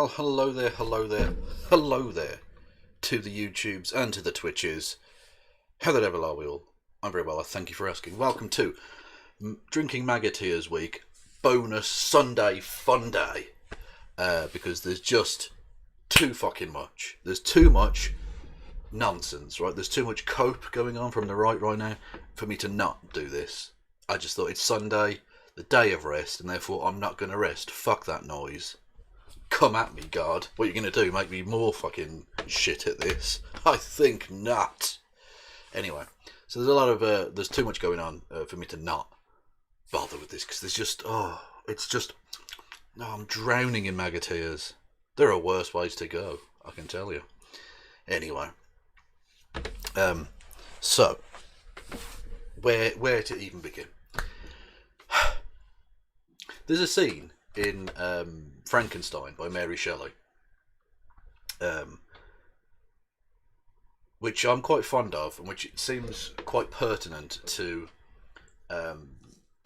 Well, hello there, hello there, hello there to the YouTubes and to the Twitches. How the devil are we all? I'm very well, I thank you for asking. Welcome to Drinking MAGA Tears Week bonus Sunday fun day. Because there's just too fucking much. There's too much nonsense, right? There's too much cope going on from the right now for me to not do this. I just thought it's Sunday, the day of rest, and therefore I'm not going to rest. Fuck that noise. Come at me, God. What are you going to do? Make me more fucking shit at this? I think not. Anyway, so there's a lot of, there's too much going on for me to not bother with this, because there's just, I'm drowning in MAGA tears. There are worse ways to go, I can tell you. Anyway, so, where to even begin? There's a scene in Frankenstein by Mary Shelley, which I'm quite fond of, and which seems quite pertinent to a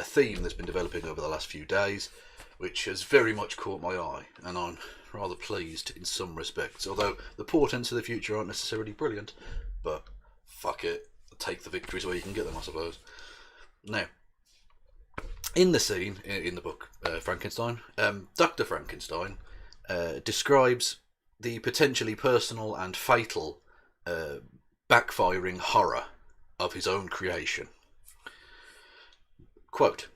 theme that's been developing over the last few days, which has very much caught my eye, and I'm rather pleased in some respects, although the portents of the future aren't necessarily brilliant, but fuck it, take the victories where you can get them, I suppose. Now, in the scene, in the book Frankenstein, Dr. Frankenstein describes the potentially personal and fatal backfiring horror of his own creation. Quote,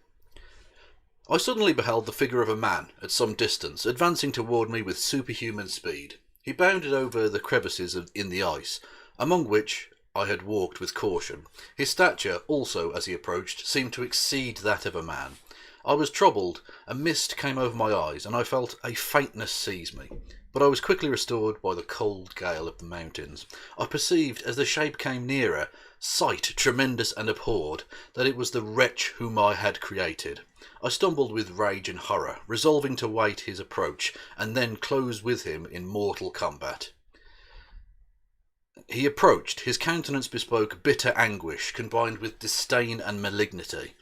"I suddenly beheld the figure of a man at some distance, advancing toward me with superhuman speed. He bounded over the crevices in the ice, among which I had walked with caution. His stature also, as he approached, seemed to exceed that of a man. I was troubled, a mist came over my eyes, and I felt a faintness seize me. But I was quickly restored by the cold gale of the mountains. I perceived, as the shape came nearer, sight tremendous and abhorred, that it was the wretch whom I had created. I stumbled with rage and horror, resolving to wait his approach, and then close with him in mortal combat. He approached. His countenance bespoke bitter anguish, combined with disdain and malignity,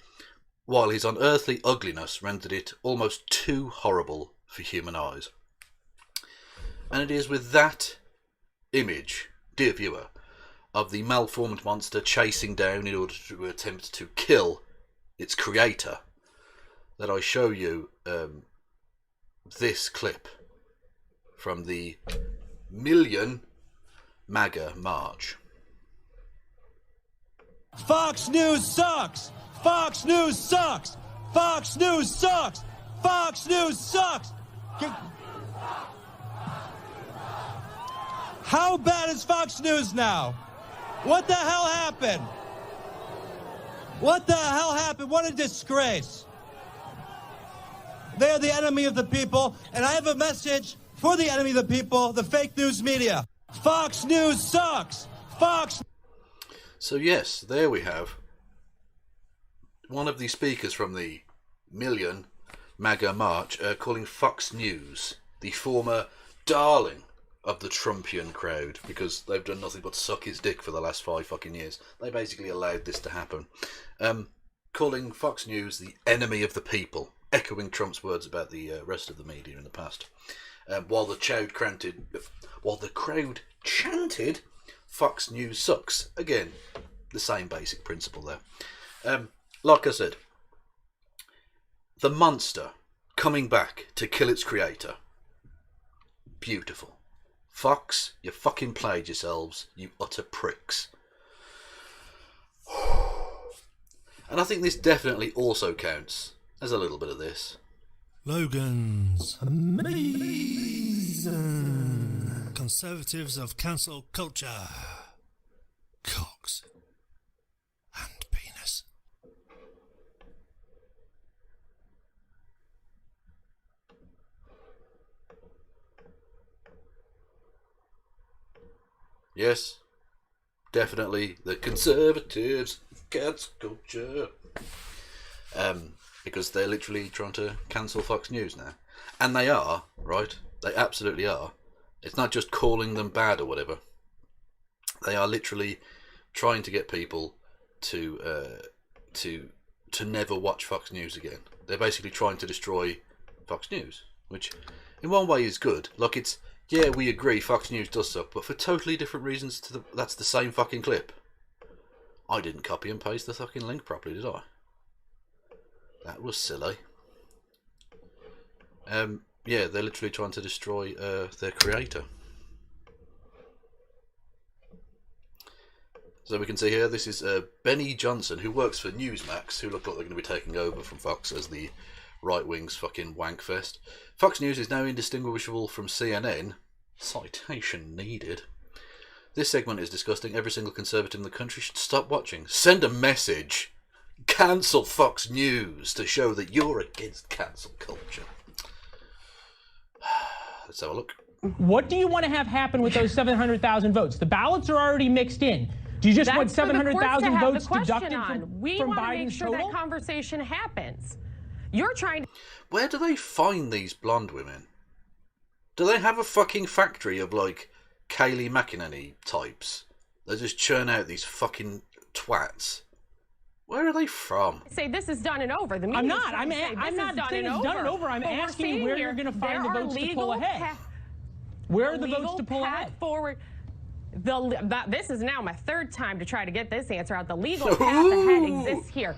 while his unearthly ugliness rendered it almost too horrible for human eyes." And it is with that image, dear viewer, of the malformed monster chasing down in order to attempt to kill its creator, that I show you this clip from the Million MAGA March. Fox News sucks! Fox News sucks! Fox News sucks! Fox News sucks! How bad is Fox News now? What the hell happened? What the hell happened? What a disgrace. They are the enemy of the people, and I have a message for the enemy of the people, the fake news media. Fox News sucks! Fox... So yes, there we have one of the speakers from the Million MAGA March calling Fox News the former darling of the Trumpian crowd, because they've done nothing but suck his dick for the last 5 fucking years. They basically allowed this to happen. Calling Fox News the enemy of the people, echoing Trump's words about the rest of the media in the past. While the crowd chanted, Fox News sucks. Again, the same basic principle there. Like I said, the monster coming back to kill its creator. Beautiful. Fox, you fucking played yourselves, you utter pricks. And I think this definitely also counts as a little bit of this. Logan's amazing conservatives of cancel culture. Cocks and penis. Yes, definitely the conservatives of cancel culture. Because they're literally trying to cancel Fox News now. And they are, right? They absolutely are. It's not just calling them bad or whatever. They are literally trying to get people to never watch Fox News again. They're basically trying to destroy Fox News, which in one way is good. Like, it's, yeah, we agree Fox News does suck, but for totally different reasons. That's the same fucking clip. I didn't copy and paste the fucking link properly, did I? That was silly. Yeah, they're literally trying to destroy their creator. So we can see here, this is Benny Johnson, who works for Newsmax, who look like they're going to be taking over from Fox as the right-wing's fucking wankfest. Fox News is now indistinguishable from CNN. Citation needed. This segment is disgusting. Every single conservative in the country should stop watching. Send a message. Cancel Fox News to show that you're against cancel culture. Let's have a look. What do you want to have happen with those 700,000 votes? The ballots are already mixed in. Do you just want 700,000 votes deducted from Biden's sure total? That conversation happens. You're trying to... Where do they find these blonde women? Do they have a fucking factory of, like, Kayleigh McEnany types? They just churn out these fucking twats. Where are they from? Say this is done and over. The I'm not. I'm not saying it's done and over. I'm asking you where you're going to find the votes to pull ahead. Where are the votes to pull ahead? Forward. This is now my third time to try to get this answer out. The legal path ahead exists here.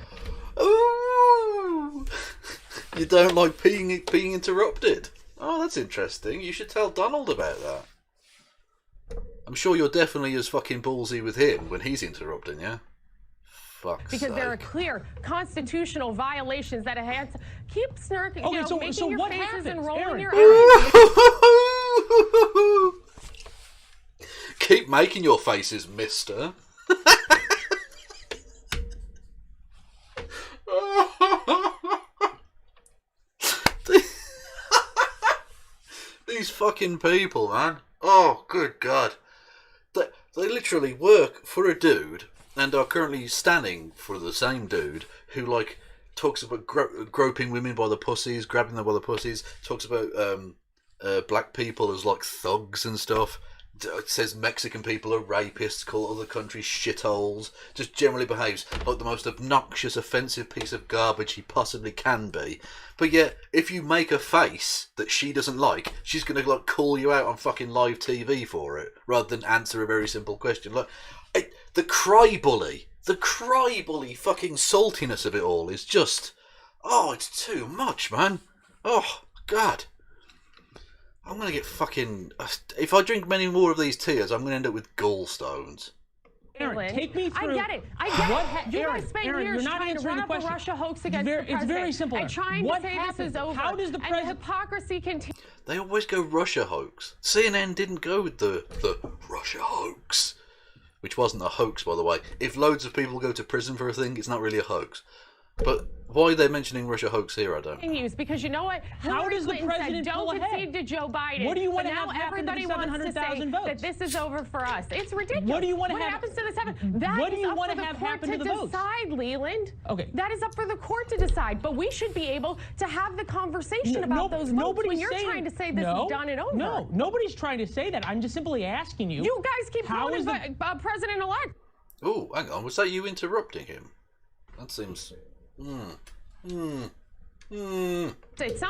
Ooh. You don't like being interrupted? Oh, that's interesting. You should tell Donald about that. I'm sure you're definitely as fucking ballsy with him when he's interrupting you. Fuck's because sake. there are clear constitutional violations that have to keep snarking, Okay, making your what faces happens, and rolling Aaron? your eyes. Keep making your faces, mister. These fucking people, man. Oh, good God. They literally work for a dude and are currently standing for the same dude who, like, talks about groping women by the pussies, grabbing them by the pussies, talks about black people as, like, thugs and stuff. Says Mexican people are rapists, call other countries shitholes, just generally behaves like the most obnoxious, offensive piece of garbage he possibly can be. But yet, if you make a face that she doesn't like, she's going to, like, call you out on fucking live TV for it, rather than answer a very simple question. Like, the cry bully fucking saltiness of it all is just, oh, it's too much, man. Oh, God. I'm going to get fucking... If I drink many more of these tears, I'm going to end up with gallstones. Aaron, take me through... I get it. You guys spent years trying to run up a Russia hoax against the president. It's very simple. And trying to say this is over. How does the president... And the hypocrisy continues. They always go Russia hoax. CNN didn't go with the Russia hoax. Which wasn't a hoax, by the way. If loads of people go to prison for a thing, it's not really a hoax. But why they're mentioning Russia hoax here, I don't know. Because you know what? How does the president pull ahead? Don't concede to Joe Biden. What do you want to now have happen to the 700,000 votes? That this is over for us. It's ridiculous. What do you want to have? What happens to the 7? That is up for the court to decide, Leland. Okay. That is up for the court to decide. But we should be able to have the conversation about those votes when you're trying to say this is done and over. No, nobody's trying to say that. I'm just simply asking you. You guys keep calling him president-elect. Oh, hang on. Was that you interrupting him? That seems... It sounds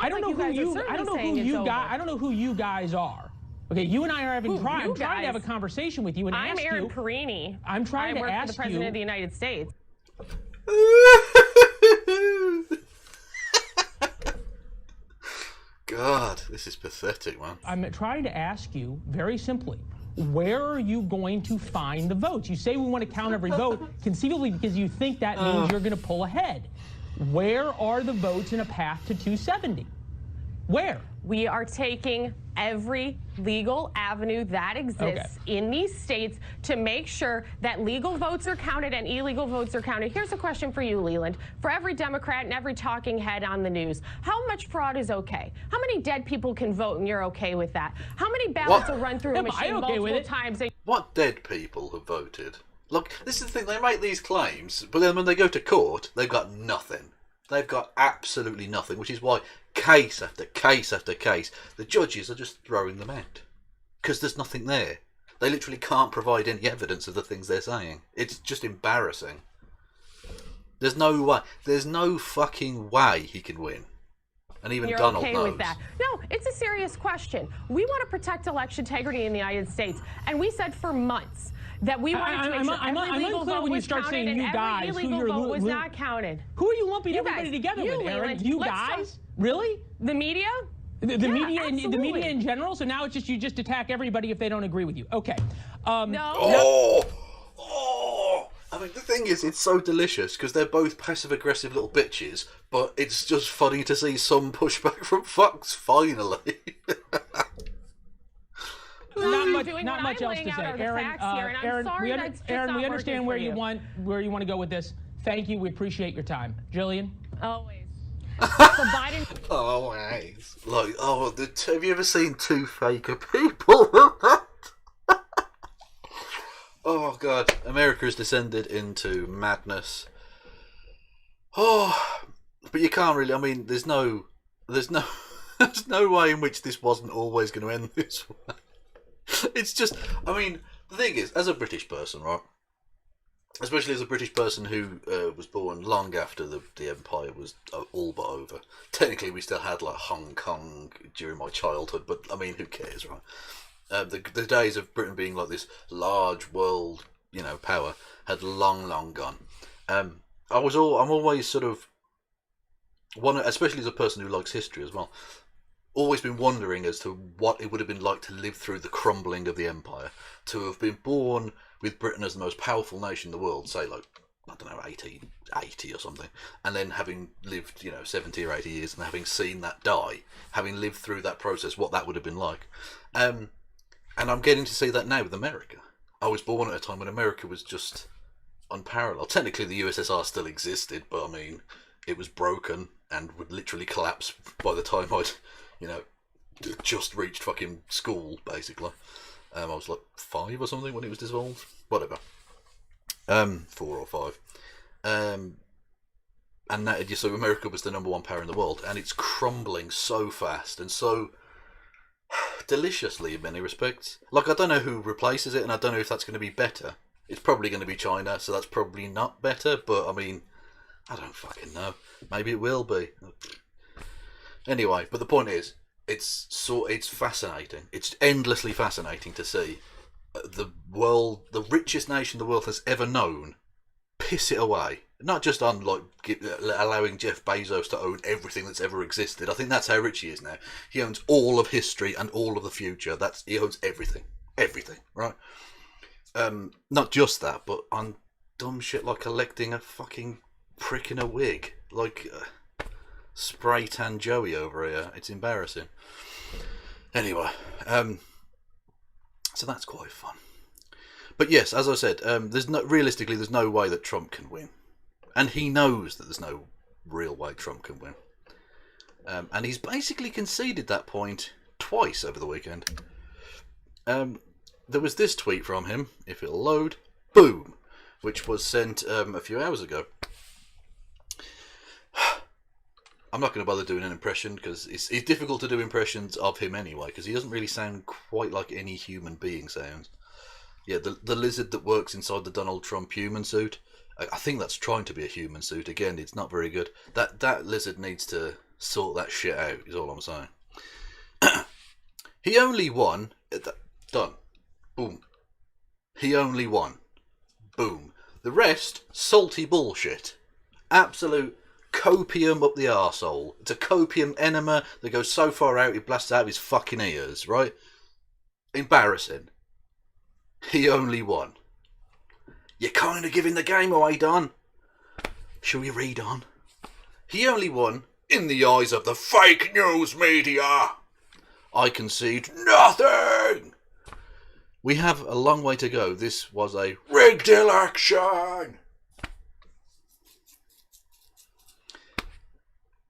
I don't know like who you. I don't know who you guys. I don't know who you guys are. Okay, you and I are having. I'm trying to have a conversation with you and ask you. I'm Aaron Perini. I'm trying to ask you. I work for the President you. of the United States. God, this is pathetic, man. I'm trying to ask you very simply. Where are you going to find the votes? You say we want to count every vote, conceivably because you think that means you're going to pull ahead. Where are the votes in a path to 270? Where? We are taking every legal avenue that exists in these states to make sure that legal votes are counted and illegal votes are counted. Here's a question for you, Leland. For every Democrat and every talking head on the news, how much fraud is okay? How many dead people can vote and you're okay with that? How many ballots are run through a machine multiple times? What dead people have voted? Look, this is the thing, they make these claims, but then when they go to court, they've got nothing. They've got absolutely nothing, which is why case after case after case, the judges are just throwing them out. Because there's nothing there. They literally can't provide any evidence of the things they're saying. It's just embarrassing. There's no way. There's no fucking way he can win. And even You're Donald okay knows. with that. No, it's a serious question. We want to protect election integrity in the United States, and we said for months that we wanted to make sure every legal vote was counted and every illegal vote was not counted. Who are you lumping You everybody guys, together you, with, Aaron? Leland, You let's guys? Really? The media? The media, absolutely. the media in general. So now it's just you just attack everybody if they don't agree with you. Okay. No. I mean, the thing is, it's so delicious because they're both passive-aggressive little bitches, but it's just funny to see some pushback from Fox, finally. Not much else to say. Aaron, we understand where you want to go with this. Thank you. We appreciate your time. Jillian? Always. So Biden... Always. Like, have you ever seen two faker people? Oh God, America has descended into madness. Oh, but you can't really. I mean, there's no there's no way in which this wasn't always going to end this way. It's just, I mean, the thing is, as a British person, right? Especially as a British person who was born long after the empire was all but over. Technically, we still had like Hong Kong during my childhood, but I mean, who cares, right? The days of Britain being like this large world, power had long gone. I'm always sort of especially as a person who likes history as well, always been wondering as to what it would have been like to live through the crumbling of the empire, to have been born with Britain as the most powerful nation in the world, say like, I don't know, 1880 or something, and then having lived, 70 or 80 years and having seen that die, having lived through that process, what that would have been like. And I'm getting to see that now with America. I was born at a time when America was just unparalleled. Technically, the USSR still existed, but I mean, it was broken and would literally collapse by the time I'd, just reached fucking school, basically. I was like 5 or something when it was dissolved. Whatever. 4 or 5. And that, so America was the #1 power in the world, and it's crumbling so fast and so deliciously in many respects. Like, I don't know who replaces it, and I don't know if that's going to be better. It's probably going to be China, so that's probably not better, but I mean, I don't fucking know. Maybe it will be. Anyway, but the point is, it's fascinating. It's endlessly fascinating to see the richest nation the world has ever known, piss it away. Not just on allowing Jeff Bezos to own everything that's ever existed. I think that's how rich he is now. He owns all of history and all of the future. He owns everything, right? Not just that, but on dumb shit like electing a fucking prick in a wig, like spray tan Joey over here. It's embarrassing. Anyway, so that's quite fun. But yes, as I said, there's no way that Trump can win. And he knows that there's no real way Trump can win. And he's basically conceded that point twice over the weekend. There was this tweet from him, if it'll load, boom, which was sent a few hours ago. I'm not going to bother doing an impression because it's difficult to do impressions of him anyway, because he doesn't really sound quite like any human being sounds. Yeah, the lizard that works inside the Donald Trump human suit, I think that's trying to be a human suit. Again, it's not very good. That lizard needs to sort that shit out, is all I'm saying. He only won. Done. Boom. He only won. Boom. The rest, salty bullshit. Absolute copium up the arsehole. It's a copium enema that goes so far out it blasts out of his fucking ears, right? Embarrassing. He only won. You're kind of giving the game away, Don. Shall we read on? He only won in the eyes of the fake news media. I concede nothing. We have a long way to go. This was a rigged election.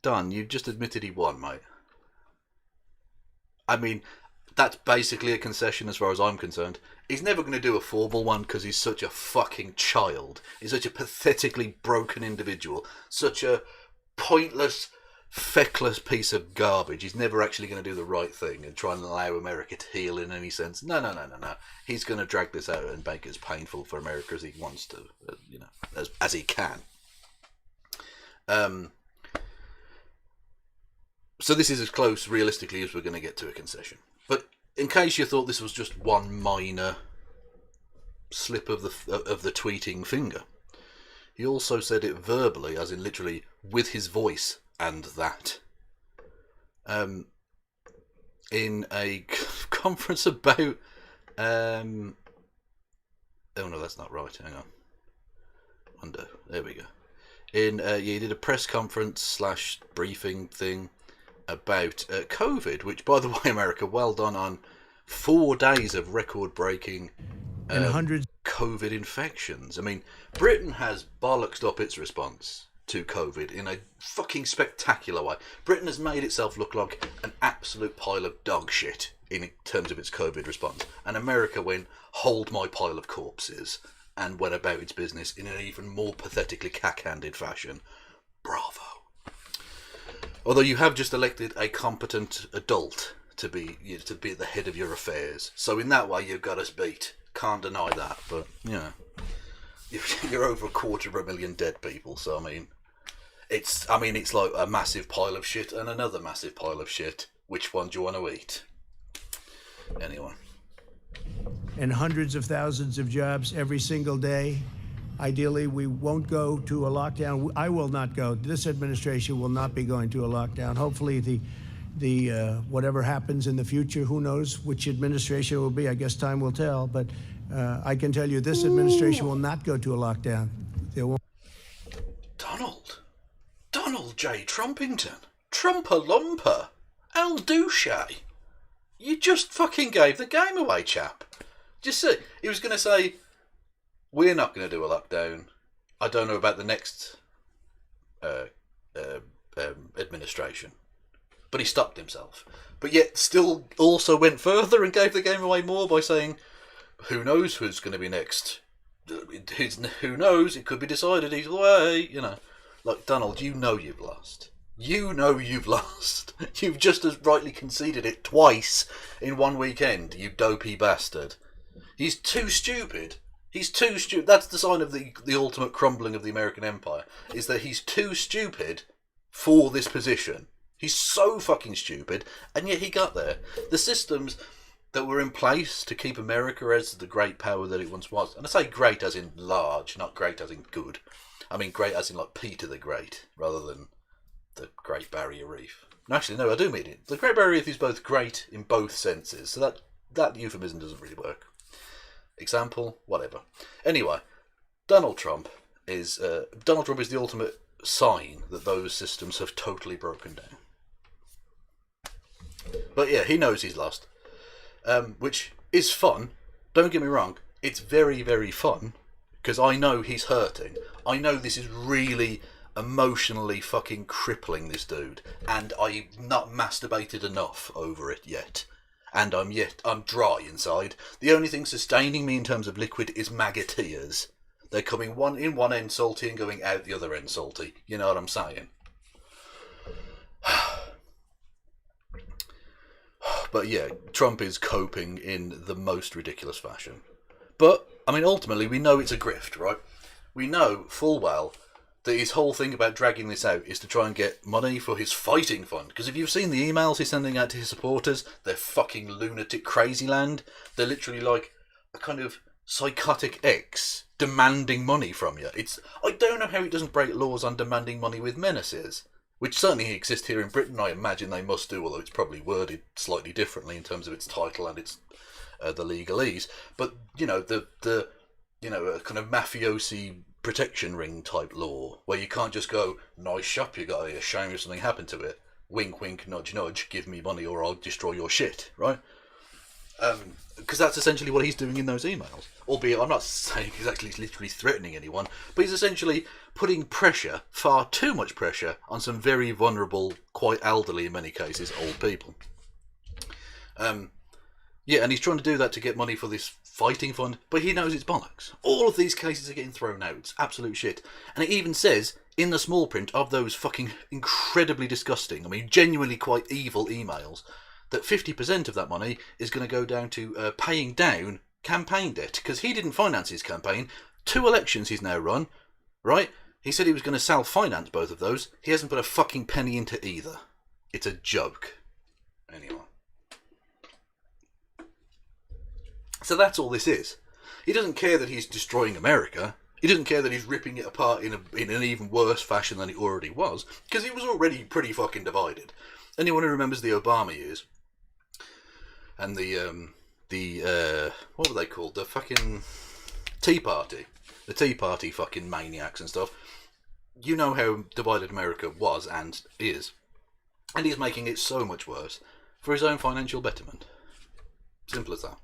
Don, you just admitted he won, mate. I mean, that's basically a concession as far as I'm concerned. He's never going to do a formal one because he's such a fucking child. He's such a pathetically broken individual. Such a pointless, feckless piece of garbage. He's never actually going to do the right thing and try and allow America to heal in any sense. No. He's going to drag this out and make it as painful for America as he wants to, as he can. So this is as close, realistically, as we're going to get to a concession. But in case you thought this was just one minor slip of the tweeting finger, he also said it verbally, as in literally with his voice and that. In a conference about... oh no, that's not right. Hang on. Undo. There we go. He did a press conference / briefing thing about COVID, which, by the way, America, well done on 4 days of record-breaking and hundreds COVID infections. I mean, Britain has bollocksed up its response to COVID in a fucking spectacular way. Britain has made itself look like an absolute pile of dog shit in terms of its COVID response. And America went, hold my pile of corpses, and went about its business in an even more pathetically cack-handed fashion. Bravo. Although you have just elected a competent adult to be at the head of your affairs. So in that way, you've got us beat. Can't deny that, but, you know, you're over 250,000 dead people, so I mean, it's like a massive pile of shit and another massive pile of shit. Which one do you want to eat? Anyway. and hundreds of thousands of jobs every single day. Ideally, we won't go to a lockdown. I will not go. This administration will not be going to a lockdown. Hopefully, the whatever happens in the future, who knows which administration it will be. I guess time will tell. But I can tell you, this administration will not go to a lockdown. There won't. Donald J. Trumpington, Trumper-lumper, El Douche. You just fucking gave the game away, chap. Just see, he was going to say, we're not going to do a lockdown. I don't know about the next administration. But he stopped himself. But yet still also went further and gave the game away more by saying, who knows who's going to be next? Who knows? It could be decided either way, you know. Like, Donald, you know you've lost. You know you've lost. You've just as rightly conceded it twice in one weekend, you dopey bastard. He's too stupid. He's too stupid. That's the sign of the ultimate crumbling of the American empire, is that he's too stupid for this position. He's so fucking stupid, and yet he got there. The systems that were in place to keep America as the great power that it once was, and I say great as in large, not great as in good. I mean great as in like Peter the Great, rather than the Great Barrier Reef. No, actually, no, I do mean it. The Great Barrier Reef is both great in both senses, so that euphemism doesn't really work. Example, whatever. Anyway, Donald Trump is the ultimate sign that those systems have totally broken down. But yeah, he knows he's lost, which is fun. Don't get me wrong, it's very, very fun, because I know he's hurting. I know this is really emotionally fucking crippling this dude, and I've not masturbated enough over it yet. And I'm dry inside. The only thing sustaining me in terms of liquid is MAGA tears. They're coming one end salty and going out the other end salty. You know what I'm saying? But yeah, Trump is coping in the most ridiculous fashion. But, I mean, ultimately, we know it's a grift, right? We know full well that his whole thing about dragging this out is to try and get money for his fighting fund. Because if you've seen the emails he's sending out to his supporters, they're fucking lunatic crazy land. They're literally like a kind of psychotic ex demanding money from you. I don't know how he doesn't break laws on demanding money with menaces, which certainly exist here in Britain. I imagine they must do, although it's probably worded slightly differently in terms of its title and its the legalese. But you know the a kind of mafiosi protection ring type law, where you can't just go, nice shop you got here, shame if something happened to it, wink wink nudge nudge, give me money or I'll destroy your shit, right? Because that's essentially what he's doing in those emails, albeit I'm not saying exactly he's literally threatening anyone, but he's essentially putting pressure, far too much pressure, on some very vulnerable, quite elderly in many cases, old people. Yeah, and he's trying to do that to get money for this fighting fund, but he knows it's bollocks. All of these cases are getting thrown out. It's absolute shit. And it even says, in the small print of those fucking incredibly disgusting, I mean, genuinely quite evil emails, that 50% of that money is going to go down to paying down campaign debt, because he didn't finance his campaign. 2 elections he's now run, right? He said he was going to self-finance both of those. He hasn't put a fucking penny into either. It's a joke. Anyway. So that's all this is. He doesn't care that he's destroying America. He doesn't care that he's ripping it apart in an even worse fashion than it already was, because it was already pretty fucking divided. Anyone who remembers the Obama years and the what were they called? The fucking Tea Party. The Tea Party fucking maniacs and stuff. You know how divided America was and is. And he's making it so much worse for his own financial betterment. Simple as that.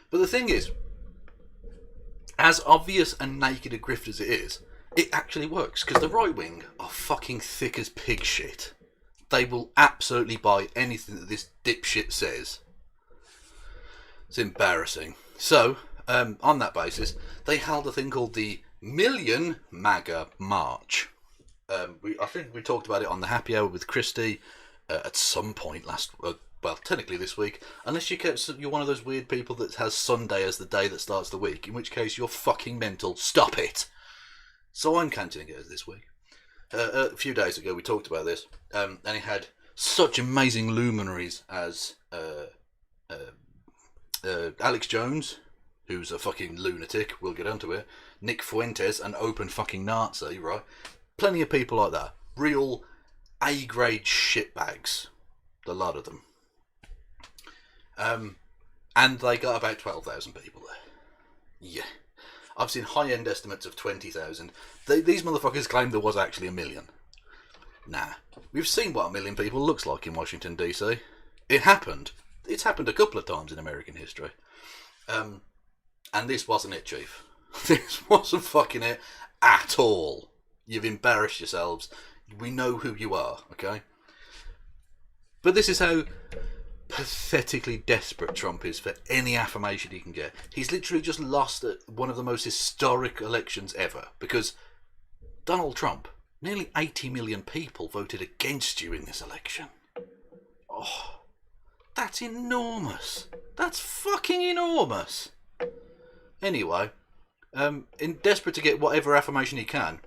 But the thing is, as obvious and naked a grift as it is, it actually works, because the right wing are fucking thick as pig shit. They will absolutely buy anything that this dipshit says. It's embarrassing. So, on that basis, they held a thing called the Million MAGA March. I think we talked about it on the Happy Hour with Christy at some point well, technically this week, unless you're one of those weird people that has Sunday as the day that starts the week, in which case you're fucking mental. Stop it! So I'm counting it as this week. A few days ago we talked about this, and it had such amazing luminaries as Alex Jones, who's a fucking lunatic, we'll get onto it, Nick Fuentes, an open fucking Nazi, right? Plenty of people like that. Real A-grade shitbags. A lot of them. And they got about 12,000 people there. Yeah. I've seen high-end estimates of 20,000. These motherfuckers claim there was actually 1 million. Nah. We've seen what 1 million people looks like in Washington, D.C. It happened. It's happened a couple of times in American history. And this wasn't it, Chief. This wasn't fucking it at all. You've embarrassed yourselves. We know who you are, okay? But this is how pathetically desperate Trump is for any affirmation he can get. He's literally just lost at one of the most historic elections ever, because Donald Trump, nearly 80 million people voted against you in this election. Oh, that's enormous. That's fucking enormous. Anyway, desperate to get whatever affirmation he can.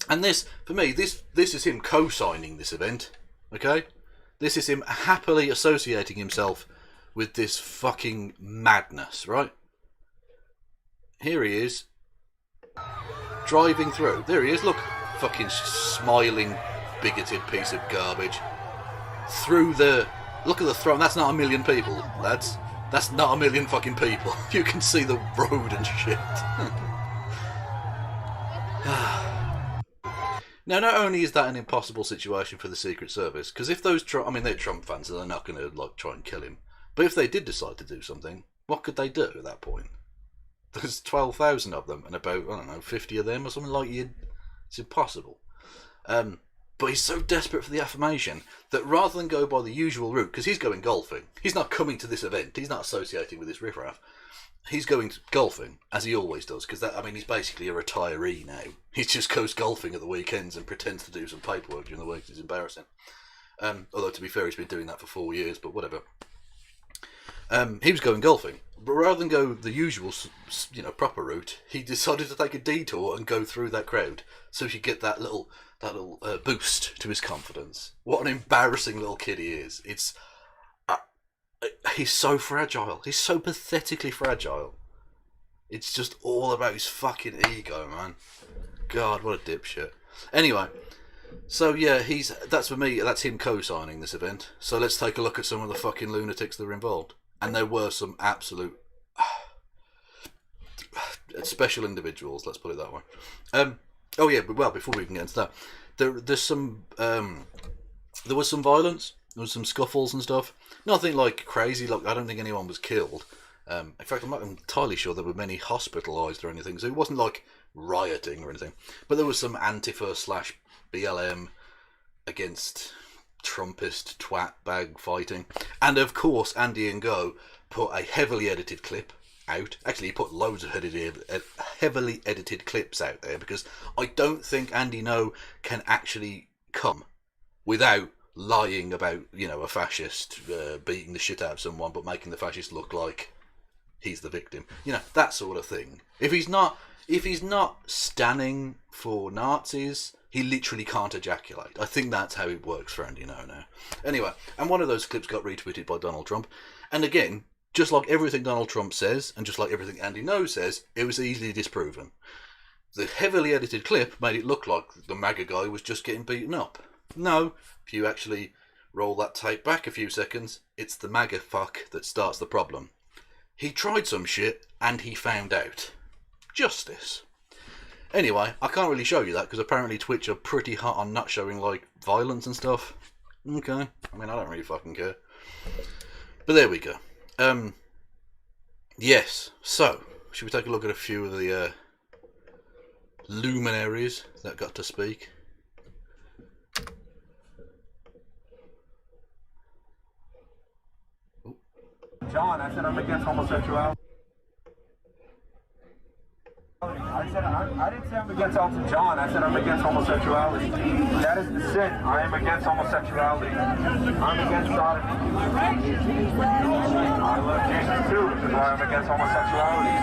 And this, for me, this is him co-signing this event, okay? This is him happily associating himself with this fucking madness, right? Here he is, driving through. There he is, look, fucking smiling, bigoted piece of garbage. Look at the throne, that's not 1 million people, lads. That's not 1 million fucking people. You can see the road and shit. Now, not only is that an impossible situation for the Secret Service, because if those they're Trump fans, so they're not going to try and kill him. But if they did decide to do something, what could they do at that point? There's 12,000 of them, and about 50 of them or something like you. It's impossible. But he's so desperate for the affirmation that rather than go by the usual route, because he's going golfing, he's not coming to this event, he's not associating with this riffraff. He's going golfing, as he always does, because he's basically a retiree now. He just goes golfing at the weekends and pretends to do some paperwork during the week. It's embarrassing. Although, to be fair, he's been doing that for 4 years, but whatever. He was going golfing, but rather than go the usual, proper route, he decided to take a detour and go through that crowd, so he could get that little boost to his confidence. What an embarrassing little kid he is. He's so fragile. He's so pathetically fragile. It's just all about his fucking ego, man. God, what a dipshit. Anyway, so yeah, that's for me, that's him co-signing this event. So let's take a look at some of the fucking lunatics that are involved. And there were some absolute special individuals, let's put it that way. Oh yeah, but before we can get into that, there was some violence. There was some scuffles and stuff. Nothing like crazy. Like, I don't think anyone was killed. In fact, I'm not entirely sure there were many hospitalised or anything. So it wasn't like rioting or anything. But there was some Antifa/BLM against Trumpist twat bag fighting. And of course, Andy and Go put a heavily edited clip out. Actually, he put loads of heavily edited clips out there, because I don't think Andy No can actually come without lying about, a fascist beating the shit out of someone, but making the fascist look like he's the victim. That sort of thing. If he's not if he's not standing for Nazis, he literally can't ejaculate. I think that's how it works for Andy now. Anyway, and one of those clips got retweeted by Donald Trump. And again, just like everything Donald Trump says, and just like everything Andy No says, it was easily disproven. The heavily edited clip made it look like the MAGA guy was just getting beaten up. No, if you actually roll that tape back a few seconds, it's the MAGA fuck that starts the problem. He tried some shit, and he found out. Justice. Anyway, I can't really show you that, because apparently Twitch are pretty hot on not showing, like, violence and stuff. Okay. I mean, I don't really fucking care. But there we go. Yes. So, should we take a look at a few of the luminaries that got to speak? John, I said I'm against homosexuality. I didn't say I'm against Elton John. I said I'm against homosexuality. That is the sin. I am against homosexuality. I'm against sodomy. I love Jesus too, which is why I'm against homosexuality.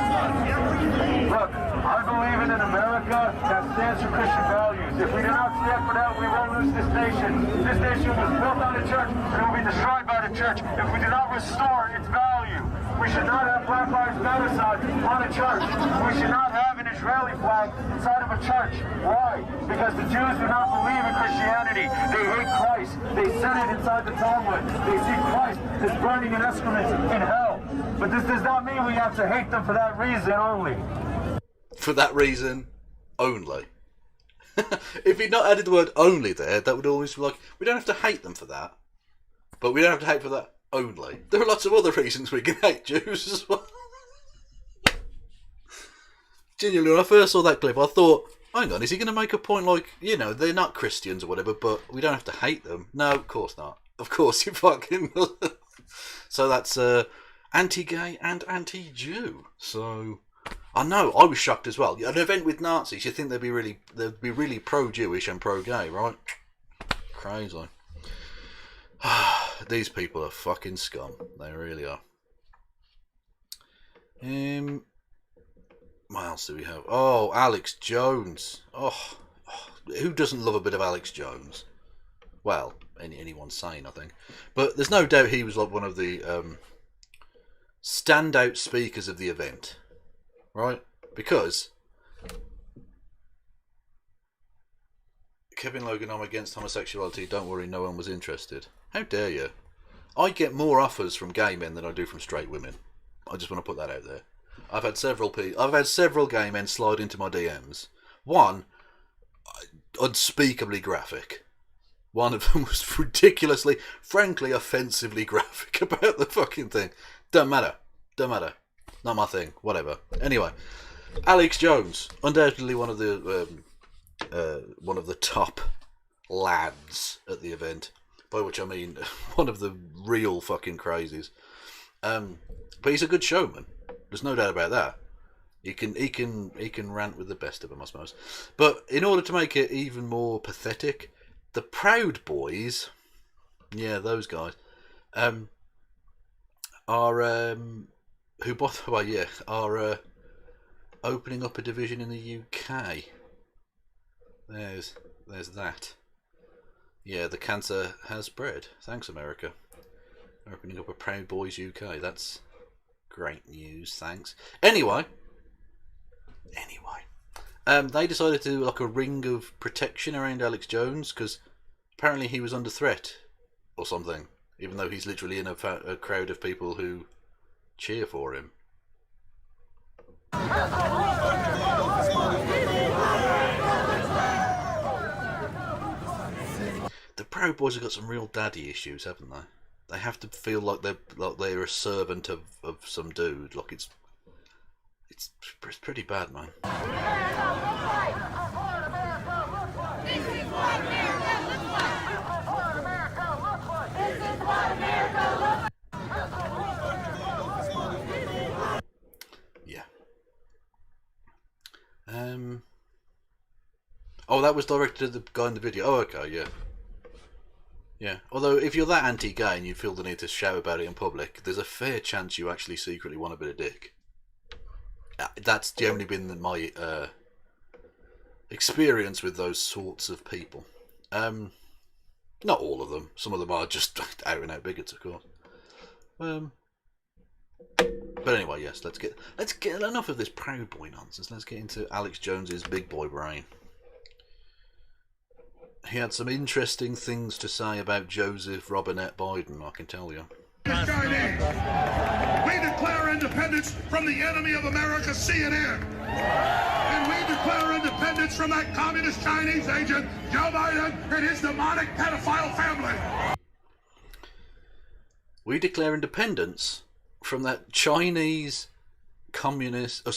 Look, I believe in an America that stands for Christian values. If we do not stand for that, we will lose this nation. This nation was built on the church and it will be destroyed by the church if we do not restore its value. We should not have Black Lives Matter signs on a church. We should not have an Israeli flag inside of a church. Why? Because the Jews do not believe in Christianity. They hate Christ. They said it inside the Talmud. They see Christ as burning in excrement in hell. But this does not mean we have to hate them for that reason only. For that reason only. If he'd not added the word only there, that would always be like, we don't have to hate them for that. But we don't have to hate for that only. There are lots of other reasons we can hate Jews as well. Genuinely, when I first saw that clip, I thought, hang on, is he going to make a point like, you know, they're not Christians or whatever, but we don't have to hate them? No, of course not. Of course you fucking... So that's anti-gay and anti-Jew. So... I know, I was shocked as well. An event with Nazis, you'd think they'd be really pro-Jewish and pro-gay, right? Crazy. These people are fucking scum. They really are. What else do we have? Oh, Alex Jones. Oh, who doesn't love a bit of Alex Jones? Well, anyone sane, I think. But there's no doubt he was like one of the standout speakers of the event. Right? Because Kevin Logan, I'm against homosexuality, don't worry, no one was interested. How dare you? I get more offers from gay men than I do from straight women. I just want to put that out there. I've had several gay men slide into my DMs. One, unspeakably graphic. One of them was ridiculously, frankly, offensively graphic about the fucking thing. Don't matter. Not my thing. Whatever. Anyway, Alex Jones, undoubtedly one of the top lads at the event, by which I mean one of the real fucking crazies. But he's a good showman. There's no doubt about that. He can rant with the best of them, I suppose. But in order to make it even more pathetic, the Proud Boys, yeah, those guys, are who, by the way, yeah, are opening up a division in the UK. There's that. Yeah, the cancer has spread. Thanks, America. Opening up a Proud Boys UK. That's great news. Thanks. Anyway, they decided to do like a ring of protection around Alex Jones because apparently he was under threat or something, even though he's literally in a crowd of people who cheer for him. The Proud Boys have got some real daddy issues, haven't they? They have to feel like they're a servant of some dude. Like it's pretty bad, man. Yeah. Oh, that was directed at the guy in the video. Oh, okay, yeah. Yeah, although if you're that anti-gay and you feel the need to shout about it in public, there's a fair chance you actually secretly want a bit of dick. That's generally been my experience with those sorts of people. Not all of them. Some of them are just out and out bigots, of course. But anyway, yes, let's get enough of this Proud Boy nonsense. Let's get into Alex Jones's big boy brain. He had some interesting things to say about Joseph Robinette Biden, I can tell you. We declare independence from the enemy of America, CNN. And we declare independence from that communist Chinese agent, Joe Biden, and his demonic pedophile family. We declare independence from that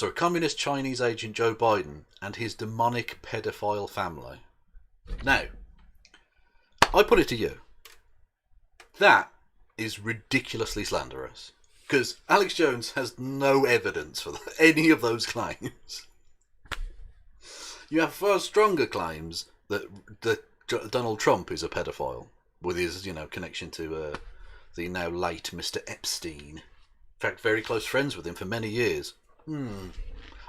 communist Chinese agent Joe Biden and his demonic pedophile family. Now, I put it to you, that is ridiculously slanderous, because Alex Jones has no evidence for any of those claims. You have far stronger claims that Donald Trump is a pedophile, with his, connection to the now late Mr. Epstein. In fact, very close friends with him for many years.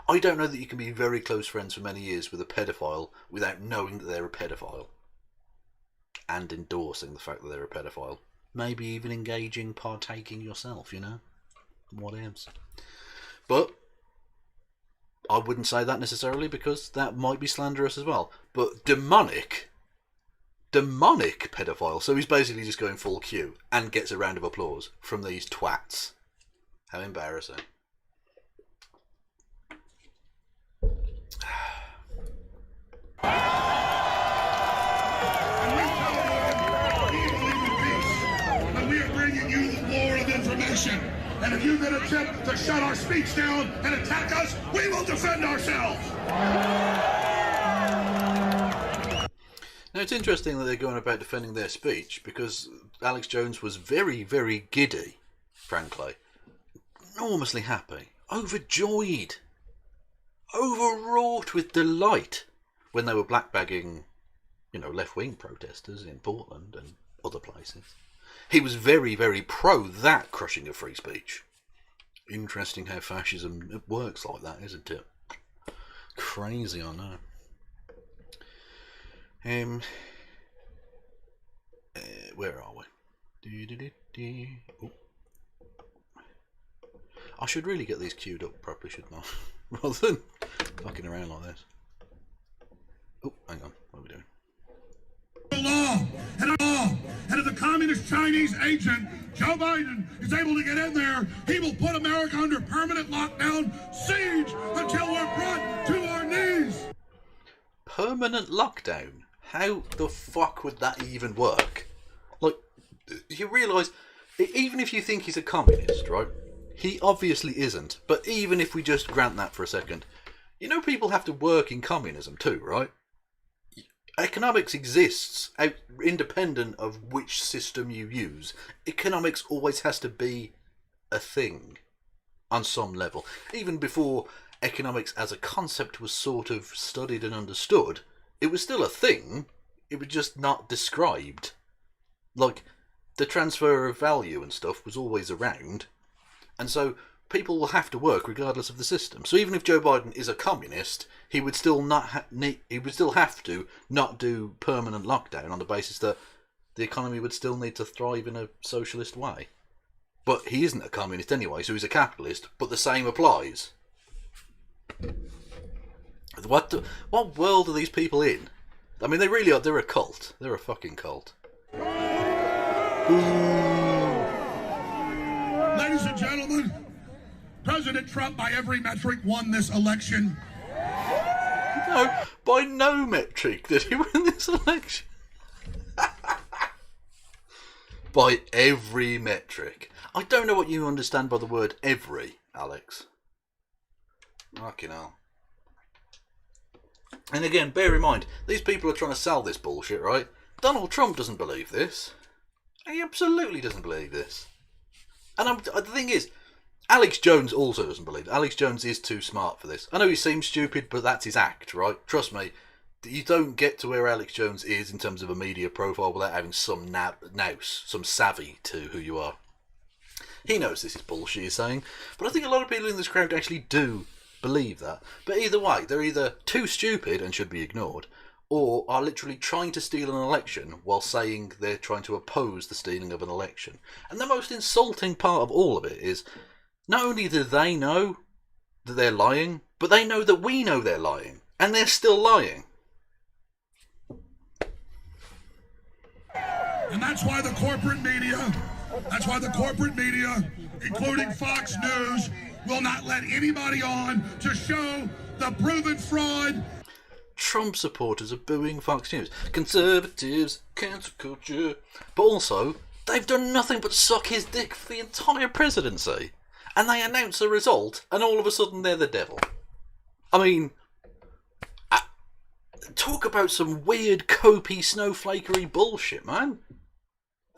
I don't know that you can be very close friends for many years with a pedophile without knowing that they're a pedophile. And endorsing the fact that they're a pedophile. Maybe even partaking yourself, What else? But I wouldn't say that necessarily, because that might be slanderous as well. But demonic pedophile. So he's basically just going full Q and gets a round of applause from these twats. How embarrassing. And if you then attempt to shut our speech down and attack us, we will defend ourselves. Now, it's interesting that they're going about defending their speech, because Alex Jones was very, very giddy, frankly. Enormously happy. Overjoyed. Overwrought with delight when they were blackbagging, left-wing protesters in Portland and other places. He was very, very pro that crushing of free speech. Interesting how fascism works like that, isn't it? Crazy, I know. Where are we? Ooh. I should really get these queued up properly, shouldn't I? Rather than fucking around like this. Oh, hang on. What are we doing? And if the communist Chinese agent, Joe Biden, is able to get in there, he will put America under permanent lockdown, siege, until we're brought to our knees. Permanent lockdown? How the fuck would that even work? Like, you realise, even if you think he's a communist, right? He obviously isn't. But even if we just grant that for a second, people have to work in communism too, right? Economics exists independent of which system you use. Economics always has to be a thing on some level. Even before economics as a concept was sort of studied and understood, it was still a thing. It was just not described. Like, the transfer of value and stuff was always around. And so people will have to work regardless of the system. So even if Joe Biden is a communist, he would still have to not do permanent lockdown on the basis that the economy would still need to thrive in a socialist way. But he isn't a communist anyway, so he's a capitalist. But the same applies. What world are these people in? I mean, they really are. They're a cult. They're a fucking cult. Ladies and gentlemen, President Trump, by every metric, won this election. No, by no metric did he win this election. By every metric. I don't know what you understand by the word every, Alex. Fucking hell. And again, bear in mind, these people are trying to sell this bullshit, right? Donald Trump doesn't believe this. He absolutely doesn't believe this. And the thing is, Alex Jones also doesn't believe it. Alex Jones is too smart for this. I know he seems stupid, but that's his act, right? Trust me, you don't get to where Alex Jones is in terms of a media profile without having some some savvy to who you are. He knows this is bullshit he's saying, but I think a lot of people in this crowd actually do believe that. But either way, they're either too stupid and should be ignored, or are literally trying to steal an election while saying they're trying to oppose the stealing of an election. And the most insulting part of all of it is, not only do they know that they're lying, but they know that we know they're lying, and they're still lying. And that's why the corporate media, including Fox News, will not let anybody on to show the proven fraud. Trump supporters are booing Fox News. Conservatives, cancel culture. But also, they've done nothing but suck his dick for the entire presidency. And they announce a result, and all of a sudden they're the devil. I mean, talk about some weird, copy, snowflakery bullshit, man.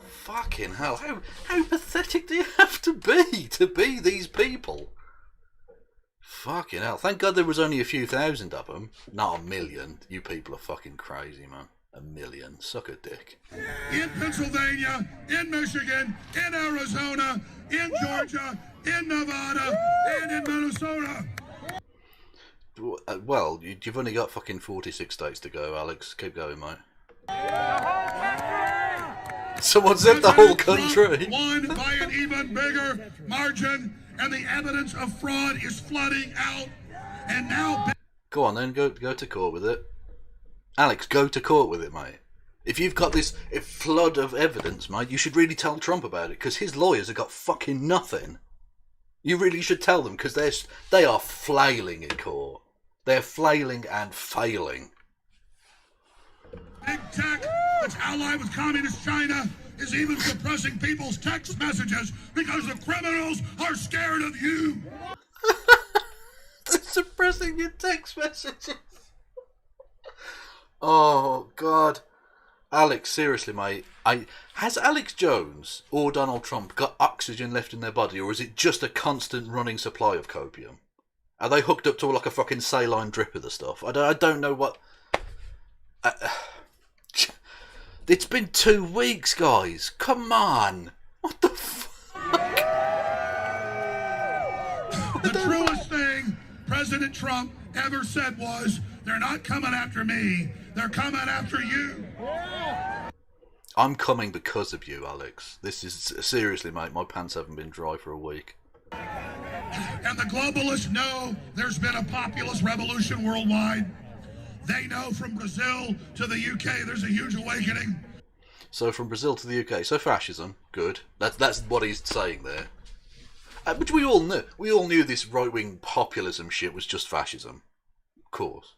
Fucking hell, how pathetic do you have to be these people? Fucking hell. Thank God there was only a few thousand of them. Not a million. You people are fucking crazy, man. A million. Suck a dick. In Pennsylvania, in Michigan, in Arizona, in Georgia, in Nevada, and in Minnesota. Well, you've only got fucking 46 states to go, Alex. Keep going, mate. Someone said the whole country. Won by an even bigger margin, and the evidence of fraud is flooding out. And now, go on then, go to court with it. Alex, go to court with it, mate. If you've got this flood of evidence, mate, you should really tell Trump about it, because his lawyers have got fucking nothing. You really should tell them, because they are flailing in court. They're flailing and failing. Big tech that's allied with communist China is even suppressing people's text messages because the criminals are scared of you. They're suppressing your text messages. Oh, God. Alex, seriously, mate. Has Alex Jones or Donald Trump got oxygen left in their body, or is it just a constant running supply of copium? Are they hooked up to like a fucking saline drip of the stuff? I don't know what... It's been 2 weeks, guys. Come on. What the fuck? The truest thing President Trump ever said was, they're not coming after me, they're coming after you. I'm coming because of you, Alex. This is... Seriously, mate, my pants haven't been dry for a week. And the globalists know there's been a populist revolution worldwide. They know from Brazil to the UK there's a huge awakening. So from Brazil to the UK, so fascism, good. That's what he's saying there. Which we all knew. We all knew this right-wing populism shit was just fascism. Of course.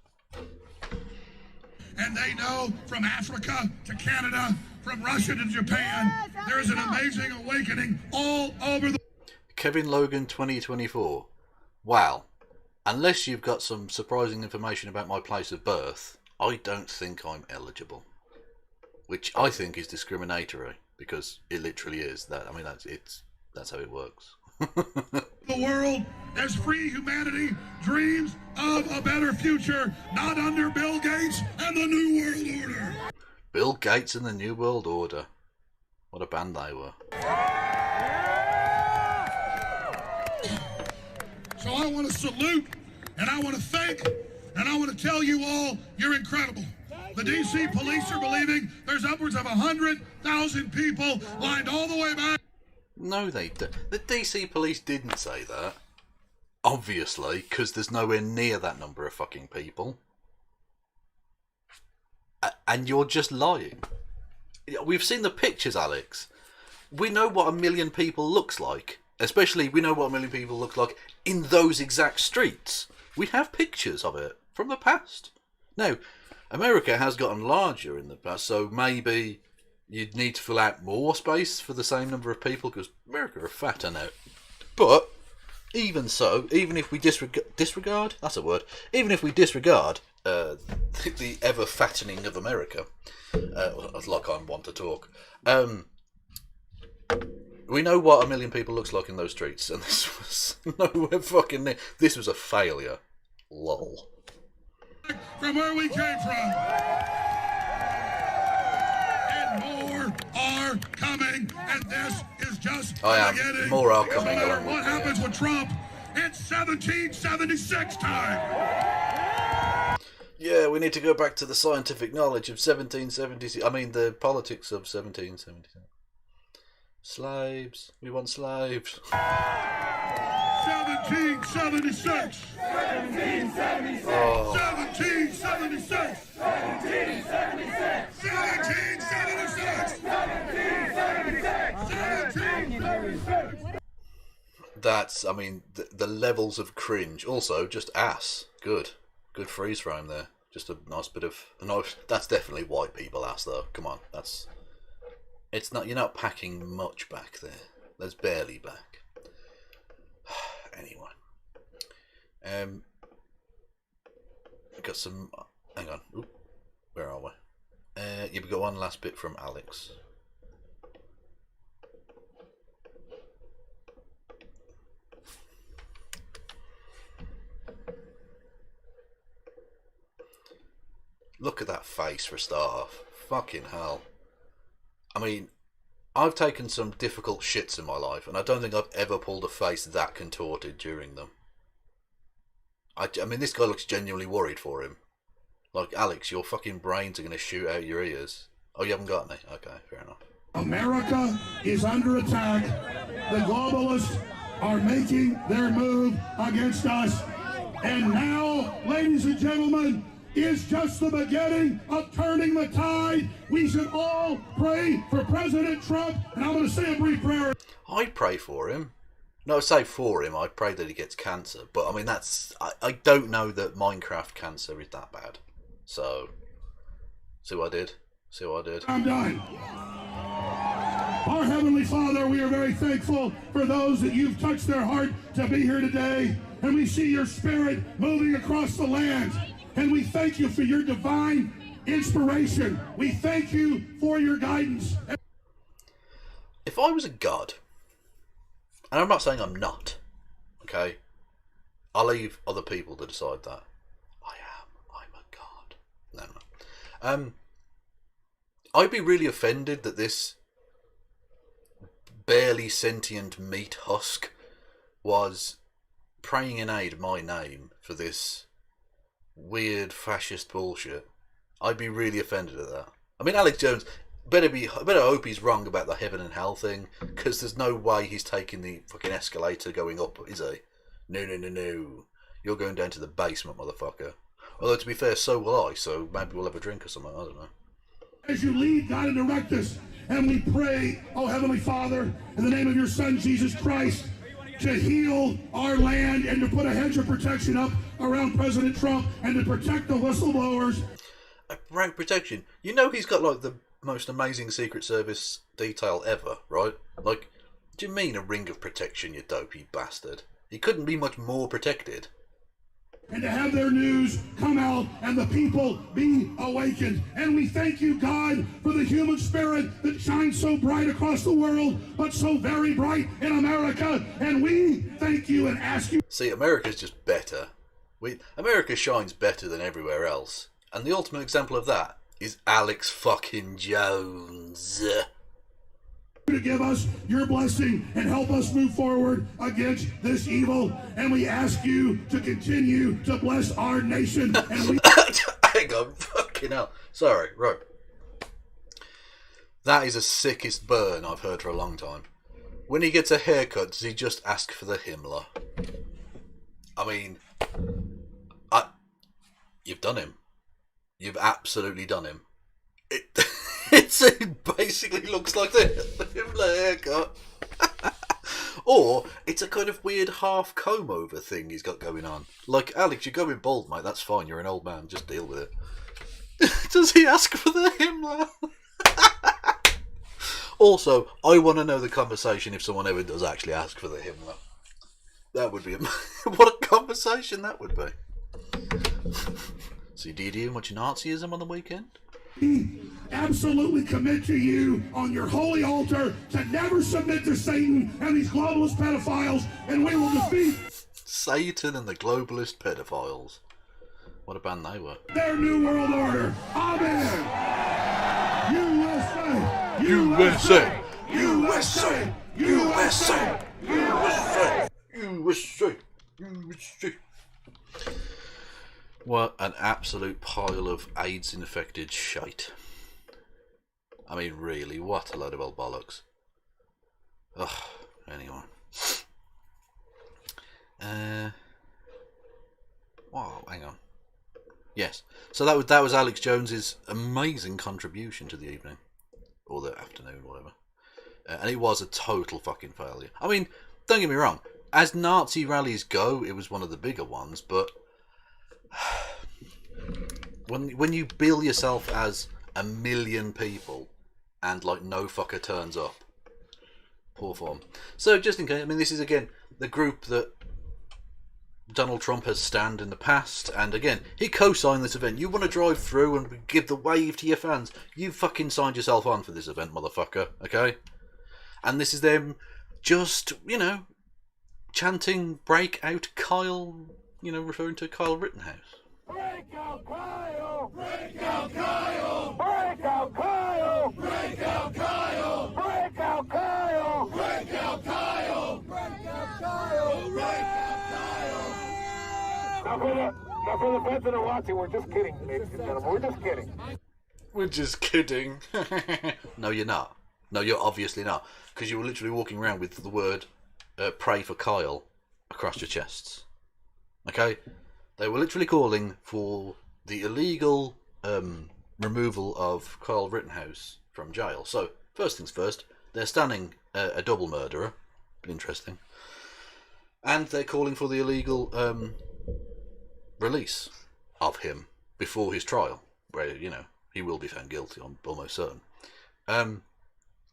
And they know from Africa to Canada, from Russia to Japan, there is an amazing awakening all over the... Kevin Logan 2024. Wow. Unless you've got some surprising information about my place of birth, I don't think I'm eligible. Which I think is discriminatory, because it literally is. That's how it works. The world as free humanity dreams of a better future, not under Bill Gates and the New World Order. Bill Gates and the New World Order. What a band they were. So I want to salute, and I want to thank, and I want to tell you all, you're incredible. The D.C. police are believing there's upwards of 100,000 people lined all the way back. No, they did. The DC police didn't say that. Obviously, because there's nowhere near that number of fucking people. And you're just lying. We've seen the pictures, Alex. We know what 1 million people looks like. Especially, we know what 1 million people look like in those exact streets. We have pictures of it from the past. Now, America has gotten larger in the past, so maybe you'd need to fill out more space for the same number of people, because America are fatter now. But, even so, even if we disregard? That's a word. Even if we disregard the ever-fattening of America, like I want to talk, we know what 1 million people looks like in those streets, and this was nowhere fucking near. This was a failure. Lol. From where we came from. And more are coming, and this is just the beginning. More are coming. No matter what happens with Trump in It's 1776 time. Yeah, we need to go back to the scientific knowledge of 1776. I mean, the politics of 1776. Slaves. We want slaves. 1776. 1776. Oh. 1776. 1776. 1776. 1776. That's, I mean, the levels of cringe. Also, just ass. Good freeze frame there. Just a nice bit of... that's definitely white people ass, though. Come on, that's... It's not... You're not packing much back there. There's barely back. Anyway. Got some... Hang on. Oop. Where are we? You've got one last bit from Alex. Look at that face for a start off. Fucking hell. I mean, I've taken some difficult shits in my life, and I don't think I've ever pulled a face that contorted during them. I mean, this guy looks genuinely worried for him. Like, Alex, your fucking brains are going to shoot out your ears. Oh, you haven't got any? Okay, fair enough. America is under attack. The globalists are making their move against us. And now, ladies and gentlemen, is just the beginning of turning the tide. We should all pray for President Trump, and I'm going to say a brief prayer. I pray for him. No, I say for him. I pray that he gets cancer. But, I mean, that's... I don't know that Minecraft cancer is that bad. So, see what I did? See what I did? I'm done. Our Heavenly Father, we are very thankful for those that you've touched their heart to be here today. And we see your spirit moving across the land. And we thank you for your divine inspiration. We thank you for your guidance. If I was a god, and I'm not saying I'm not, okay? I'll leave other people to decide that. I'm a god. No. I'd be really offended that this barely sentient meat husk was praying in aid of my name for this weird fascist bullshit. I'd be really offended at that. I mean, Alex Jones I better hope he's wrong about the heaven and hell thing, because there's no way he's taking the fucking escalator going up, is he? No. You're going down to the basement, motherfucker. Although, to be fair, so will I, so maybe we'll have a drink or something, I don't know. As you lead, God, and direct us, and we pray, oh Heavenly Father, in the name of your Son, Jesus Christ, to heal our land and to put a hedge of protection up around President Trump and to protect the whistleblowers. Rank protection? You know he's got, like, the most amazing Secret Service detail ever, right? Like, do you mean a ring of protection, you dopey bastard? He couldn't be much more protected. And to have their news come out and the people be awakened. And we thank you, God, for the human spirit that shines so bright across the world, but so very bright in America. And we thank you and ask you... See, America's just better. America shines better than everywhere else. And the ultimate example of that is Alex fucking Jones. To give us your blessing and help us move forward against this evil, and we ask you to continue to bless our nation. And we hang on, fucking hell. Sorry, right. That is the sickest burn I've heard for a long time. When he gets a haircut, does he just ask for the Himmler? I mean, you've done him. You've absolutely done him. It basically looks like the Himmler haircut. Or it's a kind of weird half comb over thing he's got going on. Like, Alex, you're going bald, mate. That's fine. You're an old man. Just deal with it. Does he ask for the Himmler? Also, I want to know the conversation if someone ever does actually ask for the Himmler. That would be what a conversation that would be. So, do you do much Nazism on the weekend? Absolutely commit to you on your holy altar to never submit to Satan and these globalist pedophiles, and we will defeat Satan and the globalist pedophiles. What a band they were. Their new world order. Amen. USA. USA. USA. USA. USA. USA. What an absolute pile of AIDS-infected shite. I mean, really, what a load of old bollocks. Ugh, anyway. Wow, hang on. Yes, so that was Alex Jones's amazing contribution to the evening. Or the afternoon, whatever. And it was a total fucking failure. I mean, don't get me wrong. As Nazi rallies go, it was one of the bigger ones, but when you bill yourself as 1 million people and like no fucker turns up, poor form. So just in case, I mean, this is again the group that Donald Trump has stand in the past, and again he co-signed this event. You want to drive through and give the wave to your fans? You fucking signed yourself on for this event, motherfucker. Okay, and this is them just chanting "Break out, Kyle." Referring to Kyle Rittenhouse. Break out Kyle! Break out Kyle! Break out Kyle! Break out Kyle! Break out Kyle! Break out Kyle! Break out Kyle! Break out Kyle! Now for the fans that are watching, we're just kidding, ladies and gentlemen. We're just kidding. We're just kidding. No, you're not. No, you're obviously not. Because you were literally walking around with the word "pray for Kyle" across your chests. Okay? They were literally calling for the illegal removal of Kyle Rittenhouse from jail. So, first things first, they're standing a double murderer. Interesting. And they're calling for the illegal release of him before his trial, where, he will be found guilty, I'm almost certain.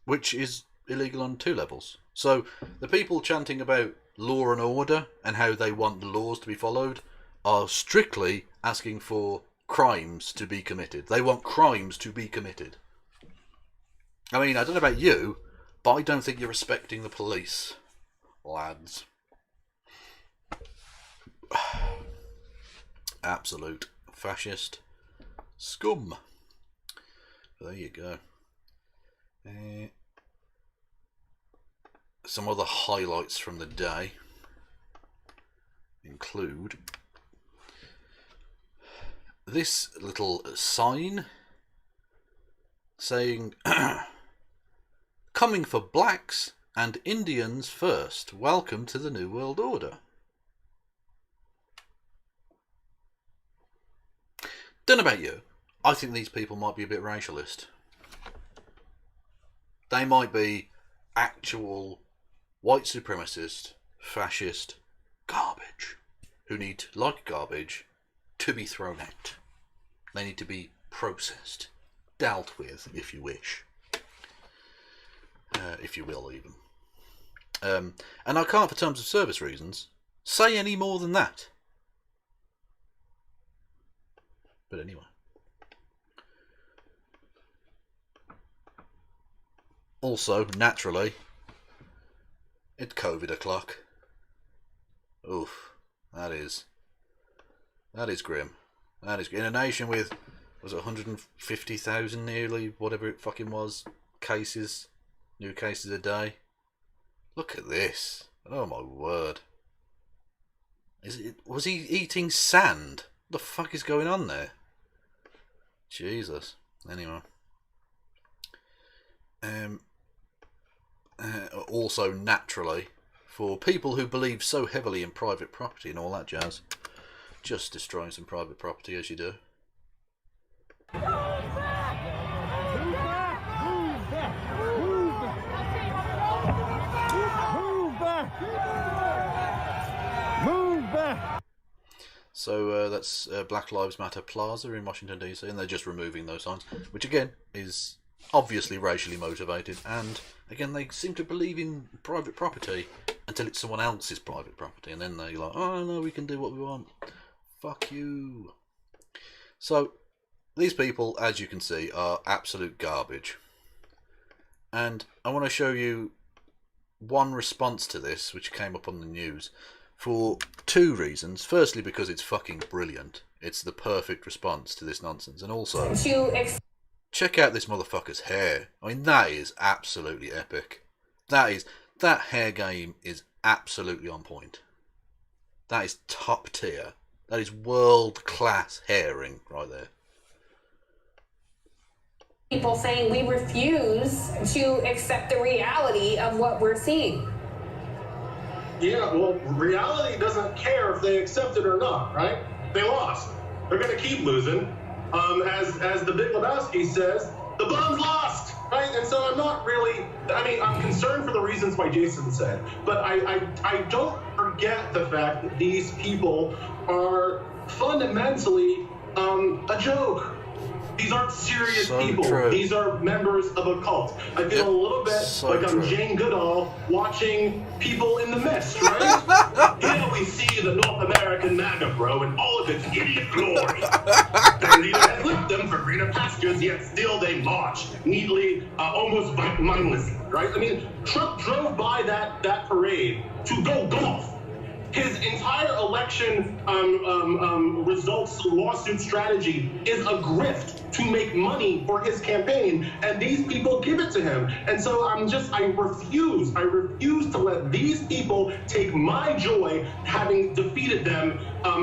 Which is illegal on 2 levels. So, the people chanting about law and order and how they want the laws to be followed are strictly asking for crimes to be committed. They want crimes to be committed. I mean, I don't know about you, but I don't think you're respecting the police, lads. Absolute fascist scum. There you go. Some other highlights from the day include this little sign saying "Coming for blacks and Indians first. Welcome to the New World Order." Don't know about you. I think these people might be a bit racialist. They might be actual white supremacist, fascist garbage who need, like garbage, to be thrown out. They need to be processed, dealt with, if you wish. If you will, even. And I can't, for terms of service reasons, say any more than that. But anyway. Also, naturally, it's COVID o'clock. Oof, that is grim. That is in a nation with, was it 150,000 nearly, whatever it fucking was, new cases a day. Look at this. Oh my word. Was he eating sand? What the fuck is going on there? Jesus. Anyway. Also, naturally, for people who believe so heavily in private property and all that jazz, just destroying some private property as you do. So that's Black Lives Matter Plaza in Washington DC, and they're just removing those signs, which again is obviously racially motivated, and again they seem to believe in private property until it's someone else's private property, and then they're like, oh no, we can do what we want. Fuck you. So these people, as you can see, are absolute garbage, and I want to show you one response to this which came up on the news for 2 reasons. Firstly, because it's fucking brilliant. It's the perfect response to this nonsense, and also check out this motherfucker's hair. I mean, that is absolutely epic. That hair game is absolutely on point. That is top tier. That is world class herring right there. People saying we refuse to accept the reality of what we're seeing. Yeah, well, reality doesn't care if they accept it or not, right? They lost. They're going to keep losing. As the Big Lebowski says, the Blondes lost, right? And so I'm not really, I'm concerned for the reasons why Jason said, but I don't forget the fact that these people are fundamentally a joke. These aren't serious people. True. These are members of a cult. I feel a little bit like I'm Jane Goodall watching People in the Mist, right? Here we see the North American MAGA bro in all of its idiot glory. Their leader has left them for greener pastures, yet still they march neatly, almost mindlessly, right? I mean, Trump drove by that parade to go golf. His entire election results lawsuit strategy is a grift to make money for his campaign, and these people give it to him. And so I refuse to let these people take my joy having defeated them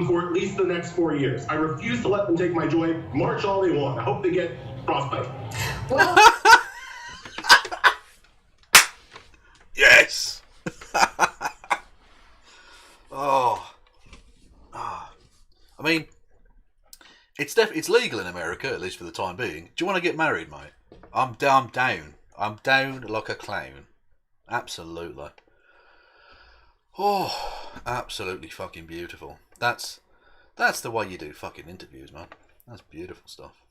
for at least the next 4 years. I refuse to let them take my joy. March all they want. I hope they get frostbite. Well, Yes. I mean, it's legal in America, at least for the time being. Do you want to get married, mate? I'm down. I'm down like a clown. Absolutely. Oh, absolutely fucking beautiful. That's the way you do fucking interviews, man. That's beautiful stuff.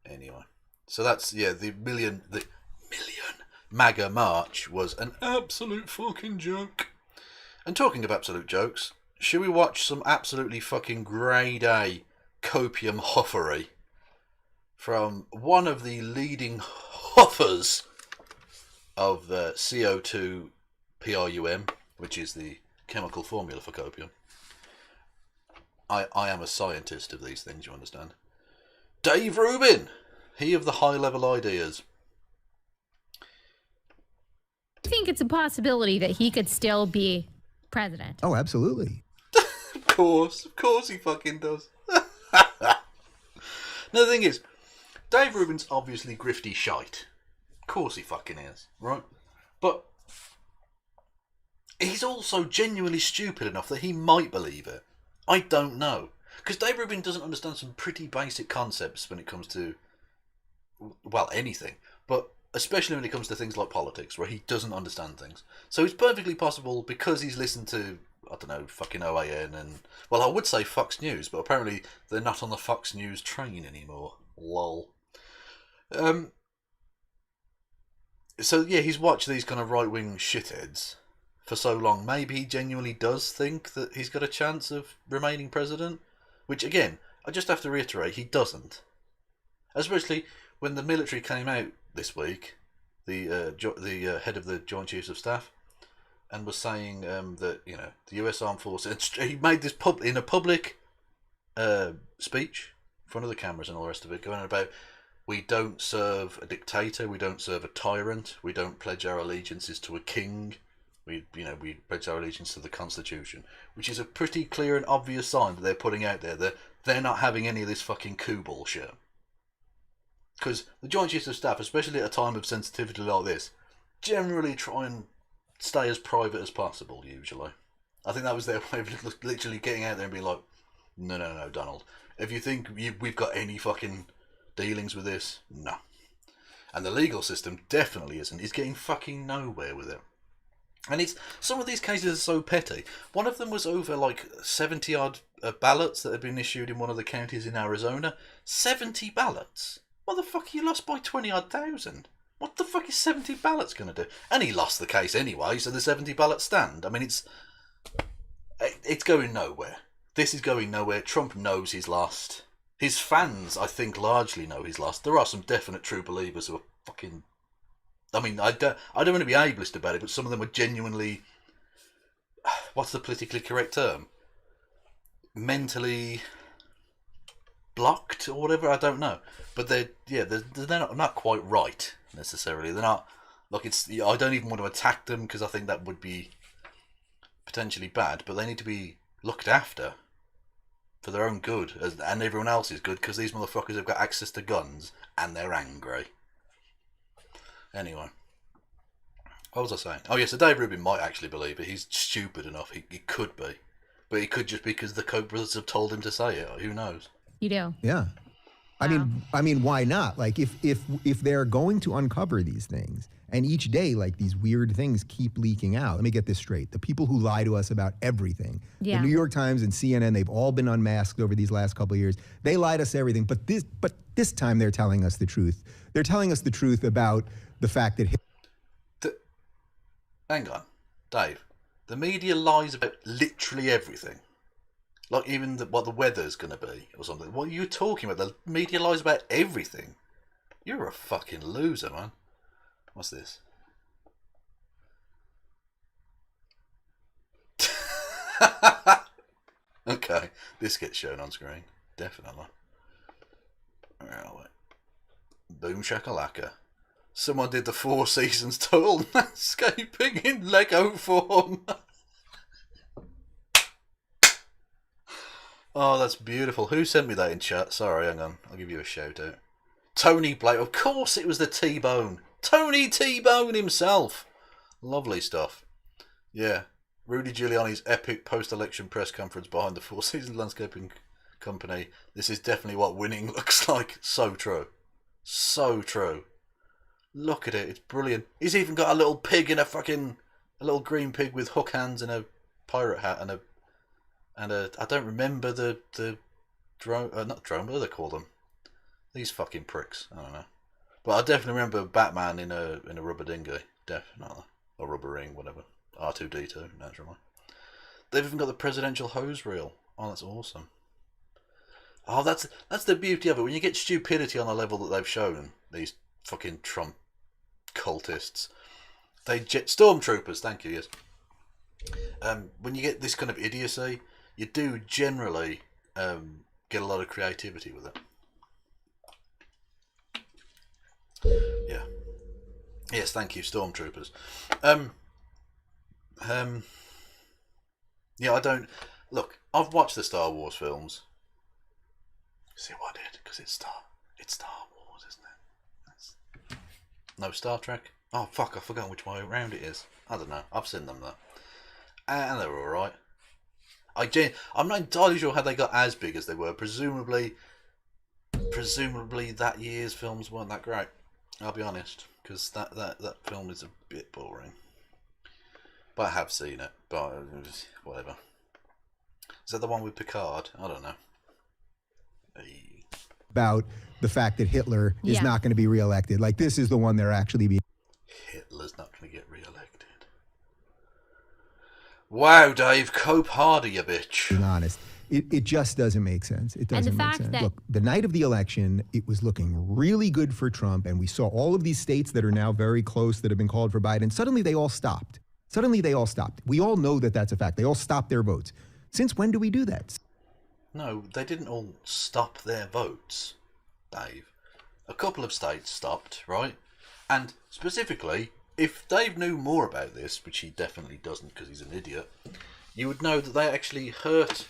Anyway, so that's the million MAGA march was an absolute fucking joke. And talking of absolute jokes, should we watch some absolutely fucking grade A copium hoffery from one of the leading hoffers of the CO2 PRUM, which is the chemical formula for copium. I am a scientist of these things, you understand. Dave Rubin, he of the high level ideas. I think it's a possibility that he could still be president. Oh, absolutely. Of course he fucking does. No, the thing is, Dave Rubin's obviously grifty shite. Of course he fucking is, right? But he's also genuinely stupid enough that he might believe it. I don't know. Because Dave Rubin doesn't understand some pretty basic concepts when it comes to, well, anything. But especially when it comes to things like politics, where he doesn't understand things. So it's perfectly possible, because he's listened to, I don't know, fucking OAN and, well, I would say Fox News, but apparently they're not on the Fox News train anymore. Lol. So yeah, he's watched these kind of right-wing shitheads for so long. Maybe he genuinely does think that he's got a chance of remaining president, which again, I just have to reiterate, he doesn't. Especially when the military came out this week, the head of the Joint Chiefs of Staff, and was saying that, you know, the US Armed Forces, he made this in a public speech in front of the cameras and all the rest of it, going on about, we don't serve a dictator, we don't serve a tyrant, we don't pledge our allegiances to a king, we pledge our allegiance to the Constitution, which is a pretty clear and obvious sign that they're putting out there that they're not having any of this fucking coup bullshit. Because the Joint Chiefs of Staff, especially at a time of sensitivity like this, generally try and stay as private as possible, usually. I think that was their way of literally getting out there and being like, no, Donald. If you think we've got any fucking dealings with this, no. And the legal system definitely isn't. He's getting fucking nowhere with it. And some of these cases are so petty. One of them was over like 70 odd ballots that had been issued in one of the counties in Arizona. 70 ballots? Motherfucker, you lost by 20 odd thousand. What the fuck is 70 ballots going to do? And he lost the case anyway, so the 70 ballots stand. I mean, it's going nowhere. This is going nowhere. Trump knows he's lost. His fans, I think, largely know he's lost. There are some definite true believers who are fucking... I mean, I don't want to be ableist about it, but some of them are genuinely... What's the politically correct term? Mentally blocked or whatever, I don't know. But they're not quite right, necessarily. They're not... Like, I don't even want to attack them, because I think that would be potentially bad, but they need to be looked after for their own good, and everyone else's good, because these motherfuckers have got access to guns, and they're angry. Anyway. What was I saying? Oh, yeah, so Dave Rubin might actually believe it. He's stupid enough. He could be. But he could just because the Koch brothers have told him to say it. Who knows? You do. Yeah. Wow. I mean, why not? Like, if they're going to uncover these things, and each day, like, these weird things keep leaking out. Let me get this straight. The people who lie to us about everything, the New York Times and CNN, they've all been unmasked over these last couple of years. They lie to us everything, but this time they're telling us the truth. They're telling us the truth about the fact that... Hang on, Dave. The media lies about literally everything. Like even what the weather's going to be or something. What are you talking about? The media lies about everything. You're a fucking loser, man. What's this? Okay, this gets shown on screen. Definitely. Where are we? Boom shakalaka. Someone did the 4 Seasons total landscaping in Lego form. Oh, that's beautiful. Who sent me that in chat? Sorry, hang on. I'll give you a shout out. Tony Blake. Of course it was the T-Bone. Tony T-Bone himself. Lovely stuff. Yeah. Rudy Giuliani's epic post-election press conference behind the 4 Seasons landscaping company. This is definitely what winning looks like. So true. So true. Look at it. It's brilliant. He's even got a little pig in a little green pig with hook hands and a pirate hat and a I don't remember the drone, not drone, what do they call them? These fucking pricks. I don't know. But I definitely remember Batman in a rubber dinghy. Definitely. Or rubber ring, whatever. R2-D2, naturally. They've even got the presidential hose reel. Oh, that's awesome. Oh, that's the beauty of it. When you get stupidity on the level that they've shown, these fucking Trump cultists. Stormtroopers, thank you, yes. When you get this kind of idiocy, you do generally get a lot of creativity with it. Yeah. Yes, thank you, Stormtroopers. Yeah, I don't... Look, I've watched the Star Wars films. See what I did? Because it's Star Wars, isn't it? No Star Trek? Oh, fuck, I've forgotten which way around it is. I don't know. I've seen them, though. And they were alright. I'm not entirely sure how they got as big as they were. Presumably that year's films weren't that great. I'll be honest, because that film is a bit boring. But I have seen it. But whatever. Is that the one with Picard? I don't know. About the fact that Hitler is not going to be reelected. Like, this is the one they're actually being... Hitler's not going to get reelected. Wow, Dave, cope harder, you bitch. Being honest, it just doesn't make sense. It doesn't make sense. Look, the night of the election, it was looking really good for Trump, and we saw all of these states that are now very close that have been called for Biden. Suddenly, they all stopped. We all know that that's a fact. They all stopped their votes. Since when do we do that? No, they didn't all stop their votes, Dave. A couple of states stopped, right? And specifically, if Dave knew more about this, which he definitely doesn't because he's an idiot, you would know that they actually hurt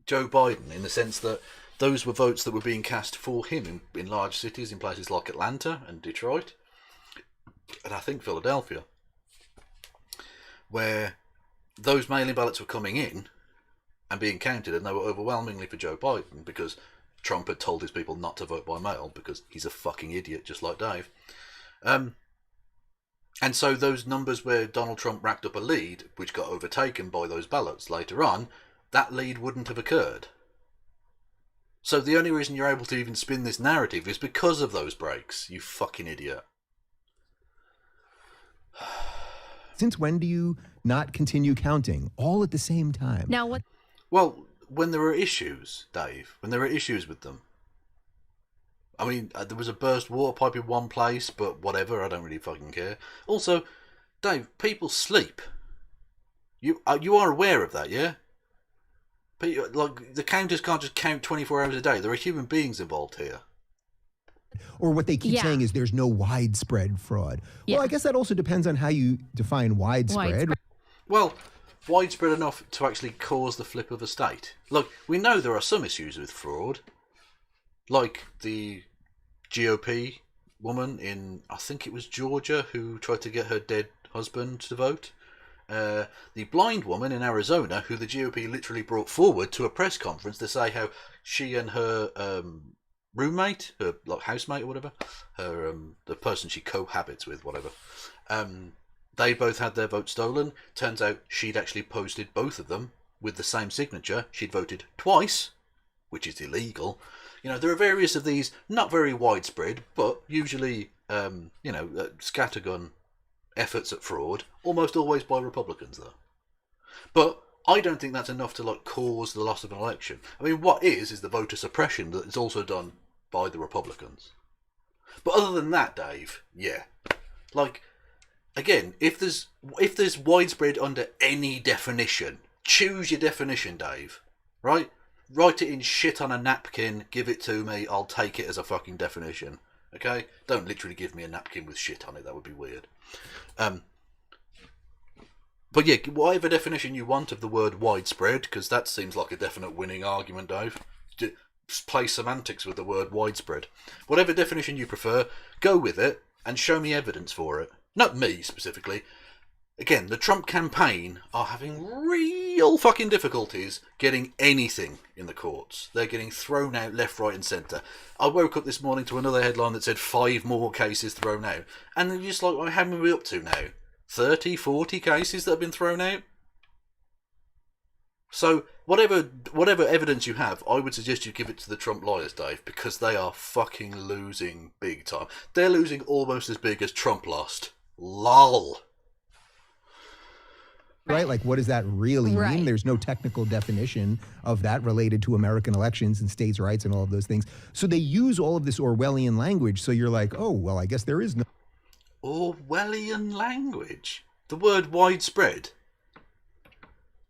Joe Biden in the sense that those were votes that were being cast for him in large cities, in places like Atlanta and Detroit, and I think Philadelphia, where those mail-in ballots were coming in and being counted, and they were overwhelmingly for Joe Biden because Trump had told his people not to vote by mail because he's a fucking idiot, just like Dave. And so those numbers where Donald Trump racked up a lead, which got overtaken by those ballots later on, that lead wouldn't have occurred. So the only reason you're able to even spin this narrative is because of those breaks, you fucking idiot. Since when do you not continue counting all at the same time? Now what? Well, when there are issues, Dave, when there are issues with them. I mean, there was a burst water pipe in one place, but whatever, I don't really fucking care. Also, Dave, people sleep. You are aware of that, yeah? Like, the counters can't just count 24 hours a day. There are human beings involved here. Or what they keep saying is there's no widespread fraud. Well, I guess that also depends on how you define widespread. Well, widespread enough to actually cause the flip of a state? Look, we know there are some issues with fraud, like the GOP woman in, I think it was Georgia, who tried to get her dead husband to vote. The blind woman in Arizona, who the GOP literally brought forward to a press conference to say how she and her roommate, her housemate or whatever, her the person she cohabits with, whatever, they both had their votes stolen. Turns out she'd actually posted both of them with the same signature. She'd voted twice, which is illegal. You know, there are various of these, not very widespread, but usually, scattergun efforts at fraud, almost always by Republicans, though. But I don't think that's enough to cause the loss of an election. I mean, what is the voter suppression that is also done by the Republicans. But other than that, Dave, yeah, again, if there's widespread under any definition, choose your definition, Dave. Right? Write it in shit on a napkin, give it to me, I'll take it as a fucking definition. Okay? Don't literally give me a napkin with shit on it, that would be weird. But yeah, whatever definition you want of the word widespread, because that seems like a definite winning argument, Dave. Play semantics with the word widespread. Whatever definition you prefer, go with it and show me evidence for it. Not me, specifically. Again, the Trump campaign are having real fucking difficulties getting anything in the courts. They're getting thrown out left, right and centre. I woke up this morning to another headline that said 5 more cases thrown out. And they're just like, how many are we up to now? 30, 40 cases that have been thrown out? So, whatever evidence you have, I would suggest you give it to the Trump lawyers, Dave, because they are fucking losing big time. They're losing almost as big as Trump lost. LOL. Right? Like, what does that really mean? There's no technical definition of that related to American elections and states' rights and all of those things. So they use all of this Orwellian language. So you're like, oh, well, I guess there is no... Orwellian language? The word widespread?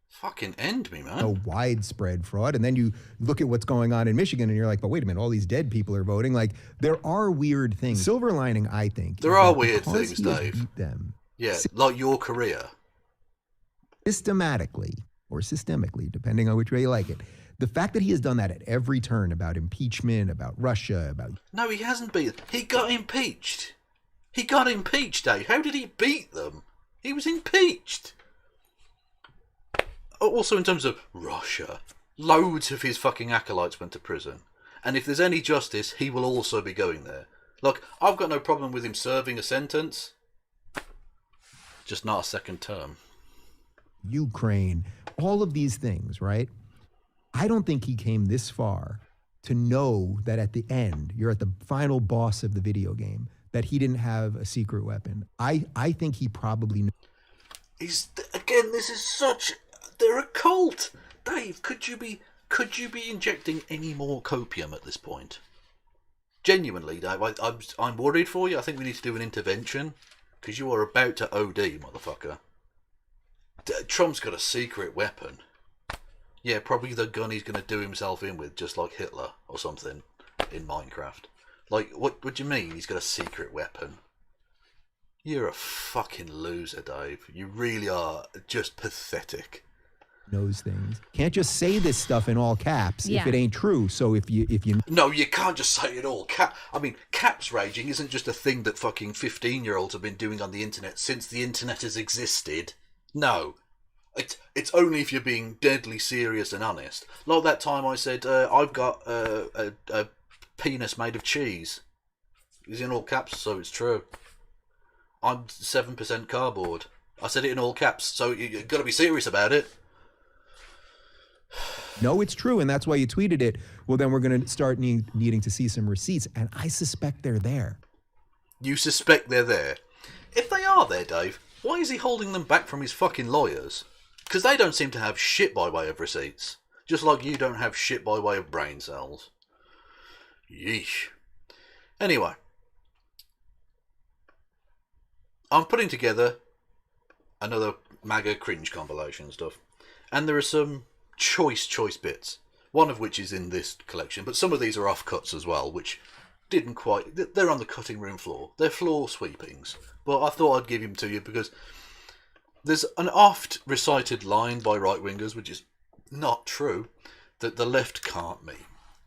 Fucking end me, man. No widespread fraud. And then you look at what's going on in Michigan and you're like, but wait a minute, all these dead people are voting. Like, there are weird things. Silver lining, I think. There are weird things, Dave. Beat them, yeah, like your career. Systematically or systemically, depending on which way you like it. The fact that he has done that at every turn about impeachment, about Russia, about... No, he hasn't been. He got impeached. He got impeached, Dave. How did he beat them? He was impeached. Also, in terms of Russia, loads of his fucking acolytes went to prison. And if there's any justice, he will also be going there. Look, I've got no problem with him serving a sentence. Just not a second term. Ukraine, all of these things, right? I don't think he came this far to know that at the end, you're at the final boss of the video game, that he didn't have a secret weapon. I think he probably knew. Again, this is such... They're a cult. Dave, could you be injecting any more copium at this point? Genuinely, Dave, I'm worried for you. I think we need to do an intervention, because you are about to OD, motherfucker. Trump's got a secret weapon. Yeah, probably the gun he's going to do himself in with, just like Hitler or something in Minecraft. Like, what do you mean he's got a secret weapon? You're a fucking loser, Dave. You really are just pathetic. Knows things. Can't just say this stuff in all caps if it ain't true. So if you No, you can't just say it all. I mean, caps raging isn't just a thing that fucking 15-year-olds have been doing on the internet since the internet has existed. No. It's only if you're being deadly serious and honest. Like that time I said, I've got a penis made of cheese. It's in all caps, so it's true. I'm 7% cardboard. I said it in all caps, so you've got to be serious about it. No, it's true, and that's why you tweeted it. Well, then we're going to start needing to see some receipts, and I suspect they're there. You suspect they're there? If they are there, Dave, why is he holding them back from his fucking lawyers? Because they don't seem to have shit by way of receipts. Just like you don't have shit by way of brain cells. Yeesh. Anyway. I'm putting together another MAGA cringe compilation stuff. And there are some choice bits. One of which is in this collection. But some of these are off-cuts as well, which didn't quite... They're on the cutting room floor. They're floor sweepings. But I thought I'd give them to you because There's an oft recited line by right-wingers, which is not true, that the left can't meme.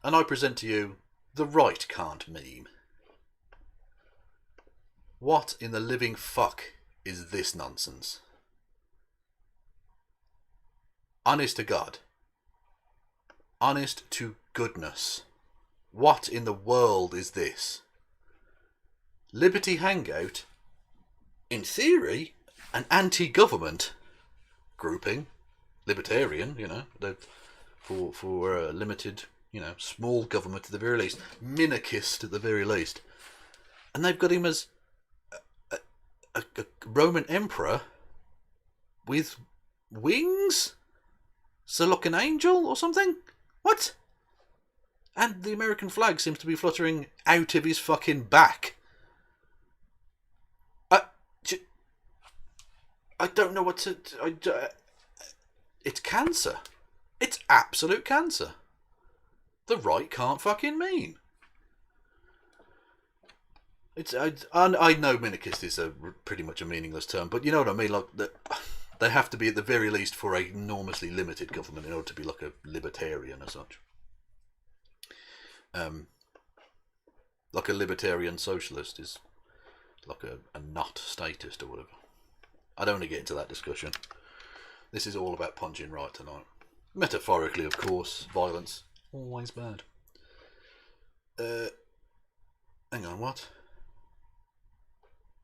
And I present to you, the right can't meme. What in the living fuck is this nonsense? Honest to God. Honest to goodness. What in the world is this? Liberty Hangout, in theory, an anti-government grouping, libertarian, you know, for limited, you know, small government at the very least, minarchist at the very least, and they've got him as a Roman emperor with wings, so like an angel or something. What? And the American flag seems to be fluttering out of his fucking back. I don't know what to... it's cancer. It's absolute cancer. The right can't fucking meme. I know minarchist is pretty much a meaningless term, but you know what I mean? Like, they have to be at the very least for an enormously limited government in order to be like a libertarian or such. Like a libertarian socialist is like a not statist or whatever. I don't want to get into that discussion. This is all about punching right tonight. Metaphorically, of course. Violence. Always bad. Hang on, what?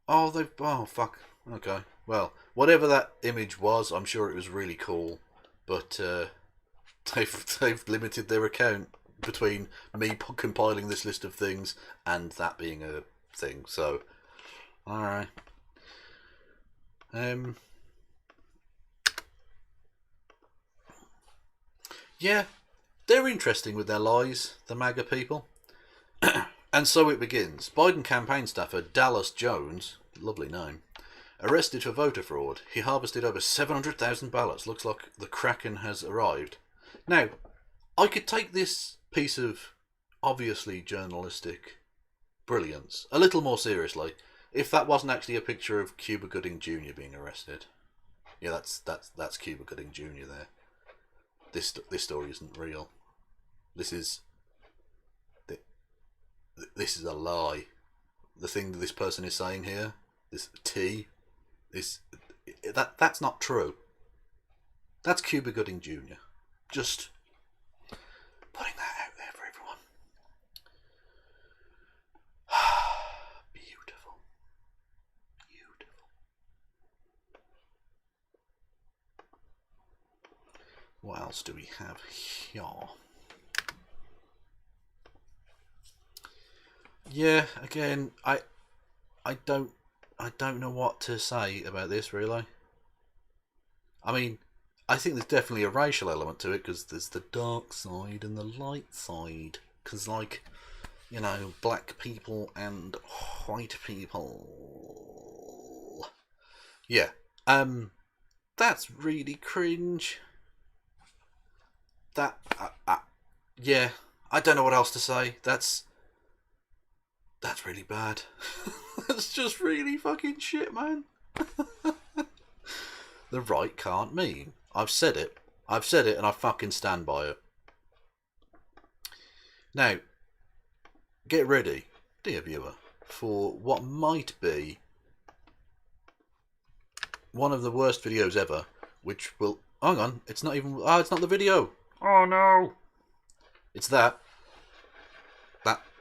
Oh, fuck. Okay. Well, whatever that image was, I'm sure it was really cool. But, they've limited their account between me compiling this list of things and that being a thing. So, alright. Yeah, they're interesting with their lies, the MAGA people. And so it begins. Biden campaign staffer Dallas Jones, lovely name, arrested for voter fraud. He harvested over 700,000 ballots. Looks like the Kraken has arrived. Now, I could take this piece of obviously journalistic brilliance a little more seriously if that wasn't actually a picture of Cuba Gooding Jr. being arrested. Yeah, that's Cuba Gooding Jr. there. This story isn't real. This is a lie. The thing that this person is saying here, this T, that's not true. That's Cuba Gooding Jr. Just putting that out there for everyone. Beautiful. What else do we have here? Yeah, again, I don't know what to say about this, really. I mean, I think there's definitely a racial element to it, because there's the dark side and the light side. Because, like, you know, black people and white people. Yeah. That's really cringe. Yeah, I don't know what else to say. That's really bad. That's just really fucking shit, man. The right can't meme. I've said it, and I fucking stand by it. Now, get ready, dear viewer, for what might be one of the worst videos ever, which will... Hang on, it's not even... Oh, it's not the video. Oh, no. It's that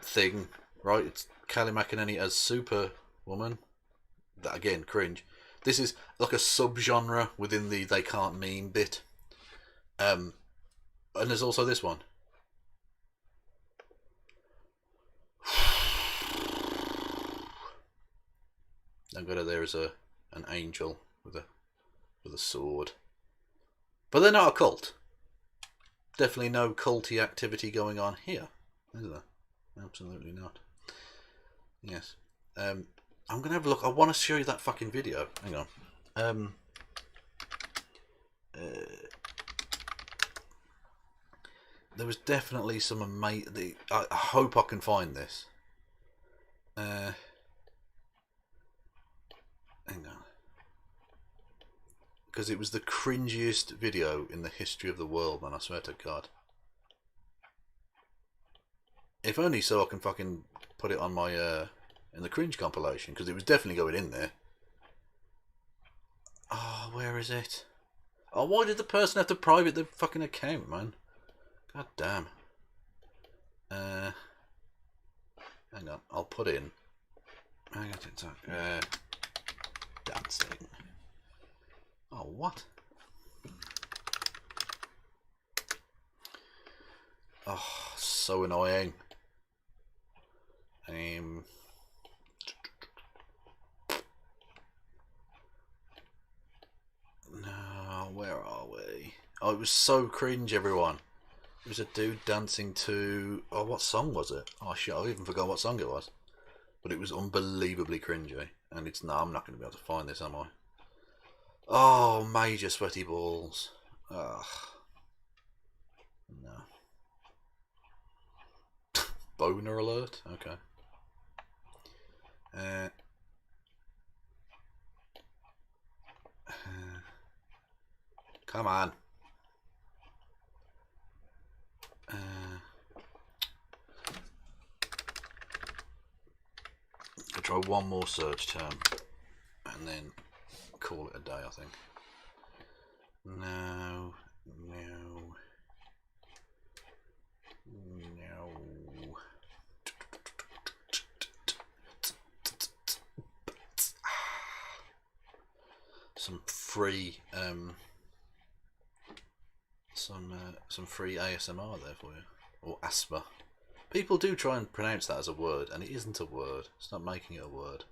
thing, right? It's Kelly McEnany as Superwoman. That, again, cringe. This is like a subgenre within the they can't meme bit. And there's also this one. I've got it there as an angel with a sword. But they're not a cult. Definitely no culty activity going on here, is there? Absolutely not. Yes. I'm going to have a look. I want to show you that fucking video. Hang on. There was definitely some amazing... I hope I can find this. Hang on. Because it was the cringiest video in the history of the world, man, I swear to God. If only so I can fucking put it on my, in the cringe compilation, because it was definitely going in there. Oh, where is it? Oh, why did the person have to private the fucking account, man? God damn. Hang on, I'll put in. Dancing. Oh, what? Oh, so annoying. No, where are we? Oh, it was so cringe, everyone. It was a dude dancing to... Oh, what song was it? Oh, shit, I even forgot what song it was. But it was unbelievably cringy. And it's... No, I'm not going to be able to find this, am I? Oh, major sweaty balls. Ugh. No. Boner alert? Okay. Come on. I'll try one more search term and then call it a day, I think. No. Some free some free ASMR there for you, or ASMR. People do try and pronounce that as a word, and it isn't a word. It's not making it a word.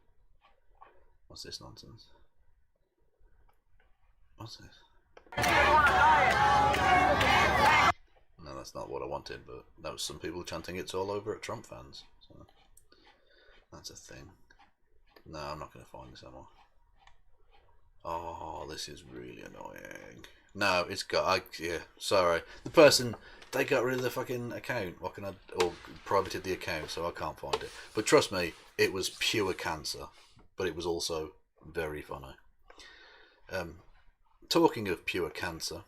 What's this nonsense? What's this? No, that's not what I wanted, but that was some people chanting it's all over at Trump fans. So that's a thing. No, I'm not going to find this anymore. Oh, this is really annoying. No, it's got... yeah, sorry. The person... They got rid of the fucking account. What can I... Or privated the account, so I can't find it. But trust me, it was pure cancer. But it was also very funny. Talking of pure cancer...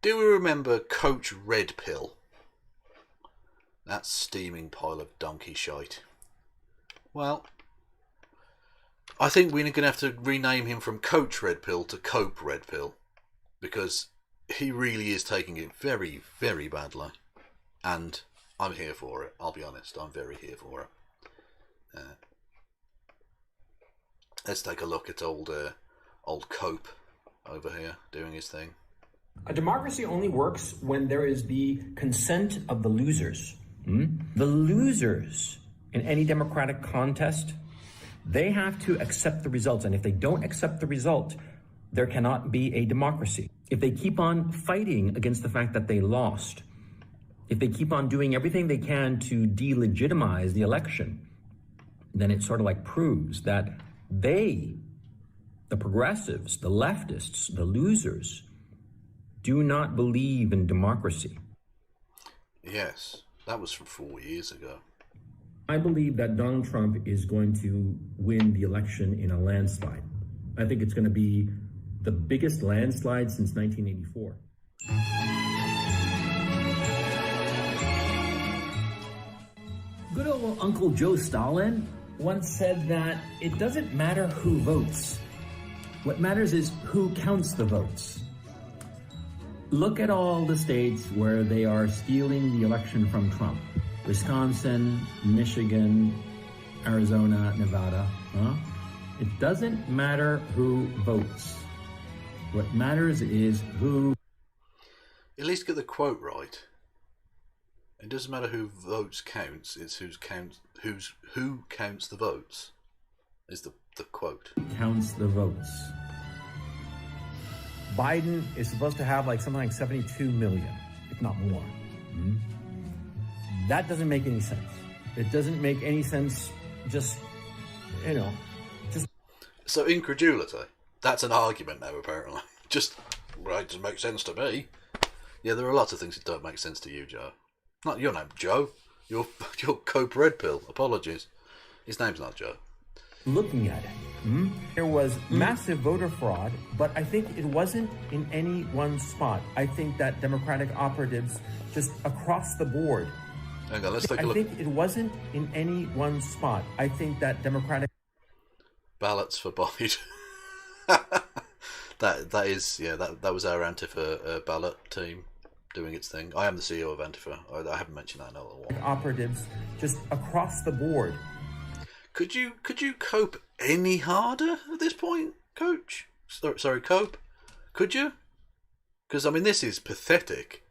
Do we remember Coach Red Pill? That steaming pile of donkey shite. Well... I think we're going to have to rename him from Coach Red Pill to Cope Red Pill, because he really is taking it very, very badly, and I'm here for it. I'll be honest, I'm very here for it. Let's take a look at old Cope over here doing his thing. A democracy only works when there is the consent of the losers. The losers in any democratic contest, they have to accept the results, and if they don't accept the result, there cannot be a democracy. If they keep on fighting against the fact that they lost, if they keep on doing everything they can to delegitimize the election, then it sort of like proves that they, the progressives, the leftists, the losers, do not believe in democracy. Yes, that was from 4 years ago. I believe that Donald Trump is going to win the election in a landslide. I think it's going to be the biggest landslide since 1984. Good old Uncle Joe Stalin once said that it doesn't matter who votes. What matters is who counts the votes. Look at all the states where they are stealing the election from Trump. Wisconsin, Michigan, Arizona, Nevada. It doesn't matter who votes. What matters is who... At least get the quote right. It doesn't matter who votes counts, it's who counts the votes, is the quote. Counts the votes. Biden is supposed to have like something like 72 million, if not more. That doesn't make any sense. It doesn't make any sense, just. So incredulity, that's an argument now apparently. Just, right, doesn't make sense to me. Yeah, there are lots of things that don't make sense to you, Joe. Not your name, Joe. You're Cope Red Pill. Apologies. His name's not Joe. Looking at it, There was massive voter fraud, but I think it wasn't in any one spot. I think that Democratic operatives just across the board. Hang on, let's take a look. I think it wasn't in any one spot. I think that Democratic ballots for Biden. that is, yeah, that was our Antifa ballot team doing its thing. I am the CEO of Antifa. I haven't mentioned that in a little while. Operatives just across the board. Could you cope any harder at this point, Coach? Sorry, Cope. Could you? Because I mean, this is pathetic.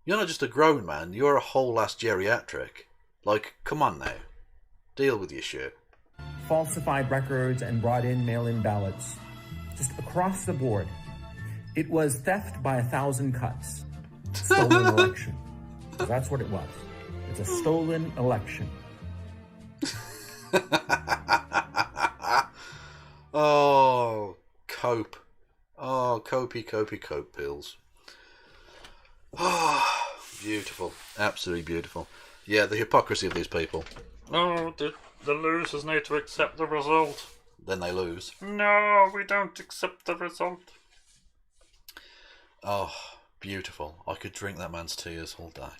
You're not just a grown man. You're a whole ass geriatric. Like, come on now, deal with your shit. Falsified records and brought in mail-in ballots, just across the board. It was theft by 1,000 cuts. Stolen election. That's what it was. It's a stolen election. Oh, cope. Oh, cope pills. Oh, beautiful. Absolutely beautiful. Yeah, the hypocrisy of these people. Oh, the losers need to accept the result. Then they lose. No, we don't accept the result. Oh, beautiful. I could drink that man's tears all day.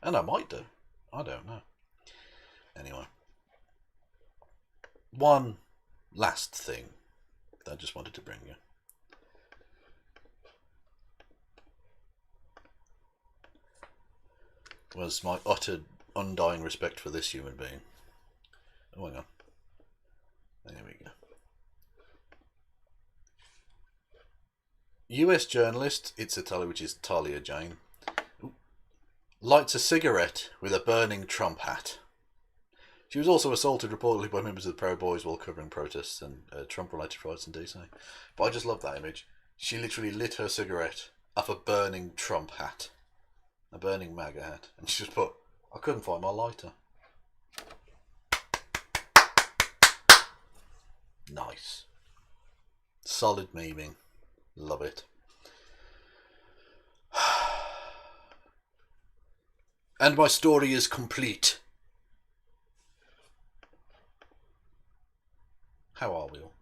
And I might do. I don't know. Anyway. One last thing that I just wanted to bring you. Was my utter undying respect for this human being. Oh, hang on. There we go. US journalist, which is Talia Jane, lights a cigarette with a burning Trump hat. She was also assaulted reportedly by members of the Proud Boys while covering protests and Trump-related riots in DC. But I just love that image. She literally lit her cigarette off a burning Trump hat. A burning MAGA hat. And she just put, I couldn't find my lighter. Nice. Solid memeing. Love it. And my story is complete. How are we all?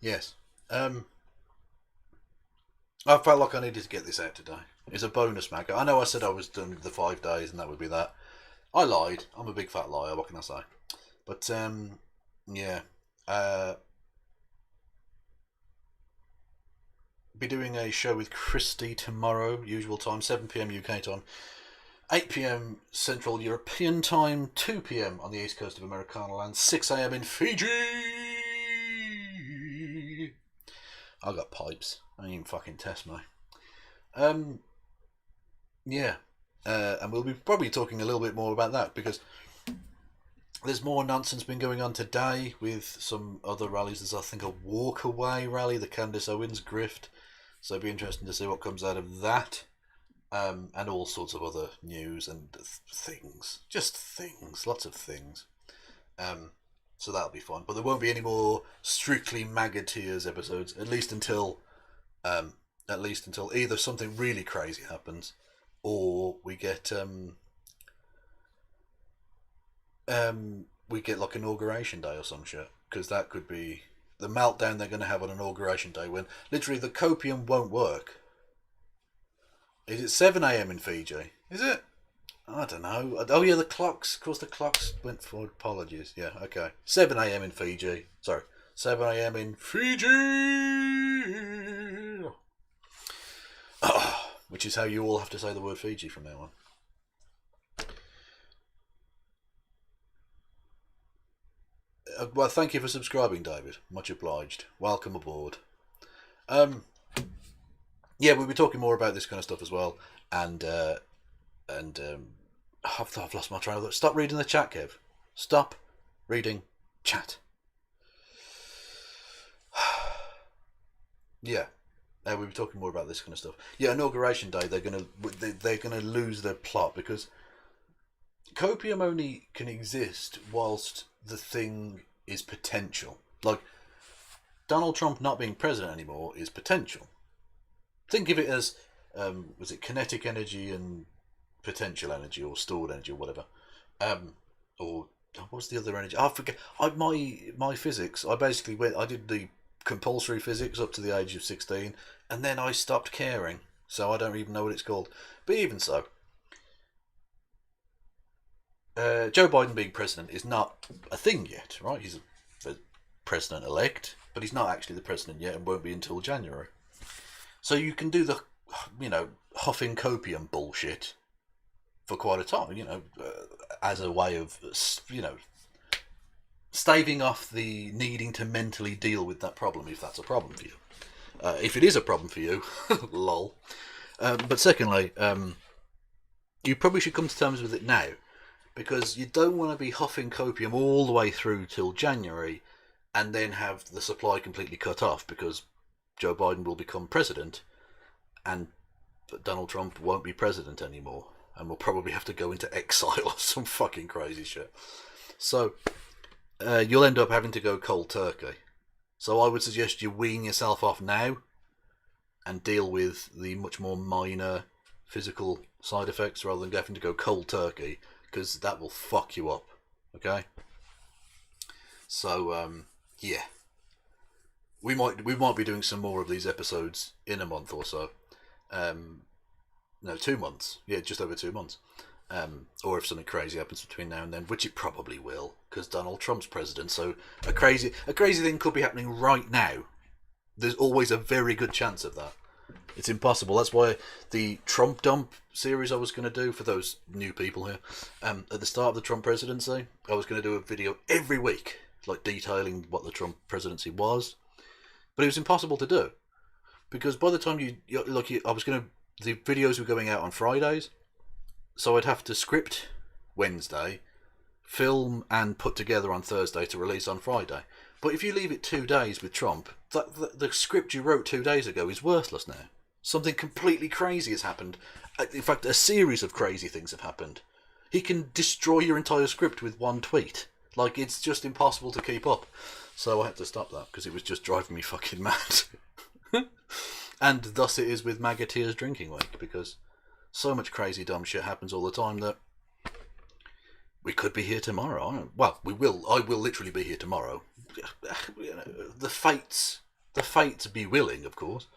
Yes. I felt like I needed to get this out today. It's a bonus MAGA. I know I said I was done with the 5 days and that would be that. I lied. I'm a big fat liar. What can I say? But, yeah. Be doing a show with Christy tomorrow, usual time, 7 PM UK time, 8 PM Central European time, 2 PM on the east coast of Americana land, 6 AM in Fiji. I got pipes. I didn't even fucking test me. Yeah. And we'll be probably talking a little bit more about that because there's more nonsense been going on today with some other rallies. There's, I think, a walk-away rally, the Candace Owens grift. So it'll be interesting to see what comes out of that. And all sorts of other news and things. Just things. Lots of things. So that'll be fun. But there won't be any more strictly MAGA Tears episodes, at least until either something really crazy happens or we get like Inauguration Day or some shit, because that could be the meltdown they're going to have on Inauguration Day when literally the copium won't work. Is it 7 AM in Fiji? Is it? I don't know. Oh yeah, the clocks. Of course, the clocks went forward. Apologies. Yeah, okay. 7 AM in Fiji. Sorry, 7 AM in Fiji. Oh, which is how you all have to say the word Fiji from now on. Well, thank you for subscribing, David. Much obliged. Welcome aboard. Yeah, we'll be talking more about this kind of stuff as well. And I've lost my train of thought. Stop reading the chat, Kev. Stop reading chat. Yeah, we'll be talking more about this kind of stuff. Yeah, Inauguration Day, they're gonna lose their plot because copium only can exist whilst the thing is potential. Like, Donald Trump not being president anymore is potential. Think of it as, was it kinetic energy and potential energy, or stored energy, or whatever. Or what was the other energy? I forget. My physics. I did the compulsory physics up to the age of 16, and then I stopped caring. So I don't even know what it's called. But even so, Joe Biden being president is not a thing yet, right? He's the president-elect, but he's not actually the president yet, and won't be until January. So you can do the, huffing copium bullshit for quite a time, as a way of, staving off the needing to mentally deal with that problem, if that's a problem for you. If it is a problem for you, lol. But secondly, you probably should come to terms with it now, because you don't want to be huffing copium all the way through till January and then have the supply completely cut off because Joe Biden will become president and Donald Trump won't be president anymore and will probably have to go into exile or some fucking crazy shit. So you'll end up having to go cold turkey. So I would suggest you wean yourself off now and deal with the much more minor physical side effects rather than having to go cold turkey, because that will fuck you up. Okay? So yeah, we might be doing some more of these episodes in a month or so. No, 2 months. Yeah, just over 2 months. Or if something crazy happens between now and then, which it probably will, because Donald Trump's president. So a crazy thing could be happening right now. There's always a very good chance of that. It's impossible. That's why the Trump dump series I was going to do, for those new people here, at the start of the Trump presidency, I was going to do a video every week, like detailing what the Trump presidency was. But it was impossible to do, because by the time the videos were going out on Fridays, so I'd have to script Wednesday, film and put together on Thursday to release on Friday. But if you leave it 2 days with Trump, the script you wrote 2 days ago is worthless now. Something completely crazy has happened. In fact, a series of crazy things have happened. He can destroy your entire script with one tweet. Like, it's just impossible to keep up. So I had to stop that, because it was just driving me fucking mad. And thus it is with MAGA Tears Drinking Week, because so much crazy dumb shit happens all the time that we could be here tomorrow. Well, we will. I will literally be here tomorrow. The fates be willing, of course.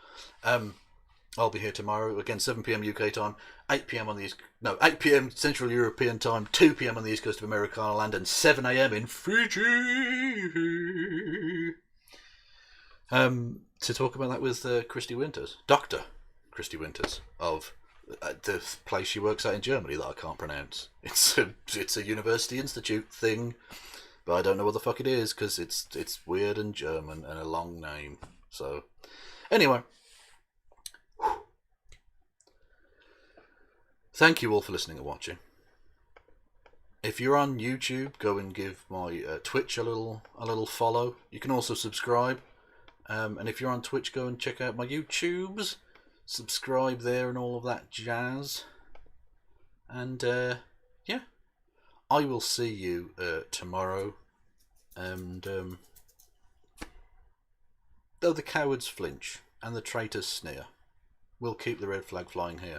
I'll be here tomorrow again, 7 p.m. UK time, 8 p.m. 8 p.m. Central European time, 2 p.m. on the east coast of Americana land, and 7 a.m. in Fiji. To talk about that with Christy Winters, Dr. Christy Winters, of the place she works at in Germany that I can't pronounce. It's a university institute thing, but I don't know what the fuck it is, because it's weird and German and a long name. So anyway, thank you all for listening and watching. If you're on YouTube, go and give my Twitch a little follow. You can also subscribe. And if you're on Twitch, go and check out my YouTubes. Subscribe there and all of that jazz. And yeah, I will see you tomorrow. And though the cowards flinch and the traitors sneer, we'll keep the red flag flying here.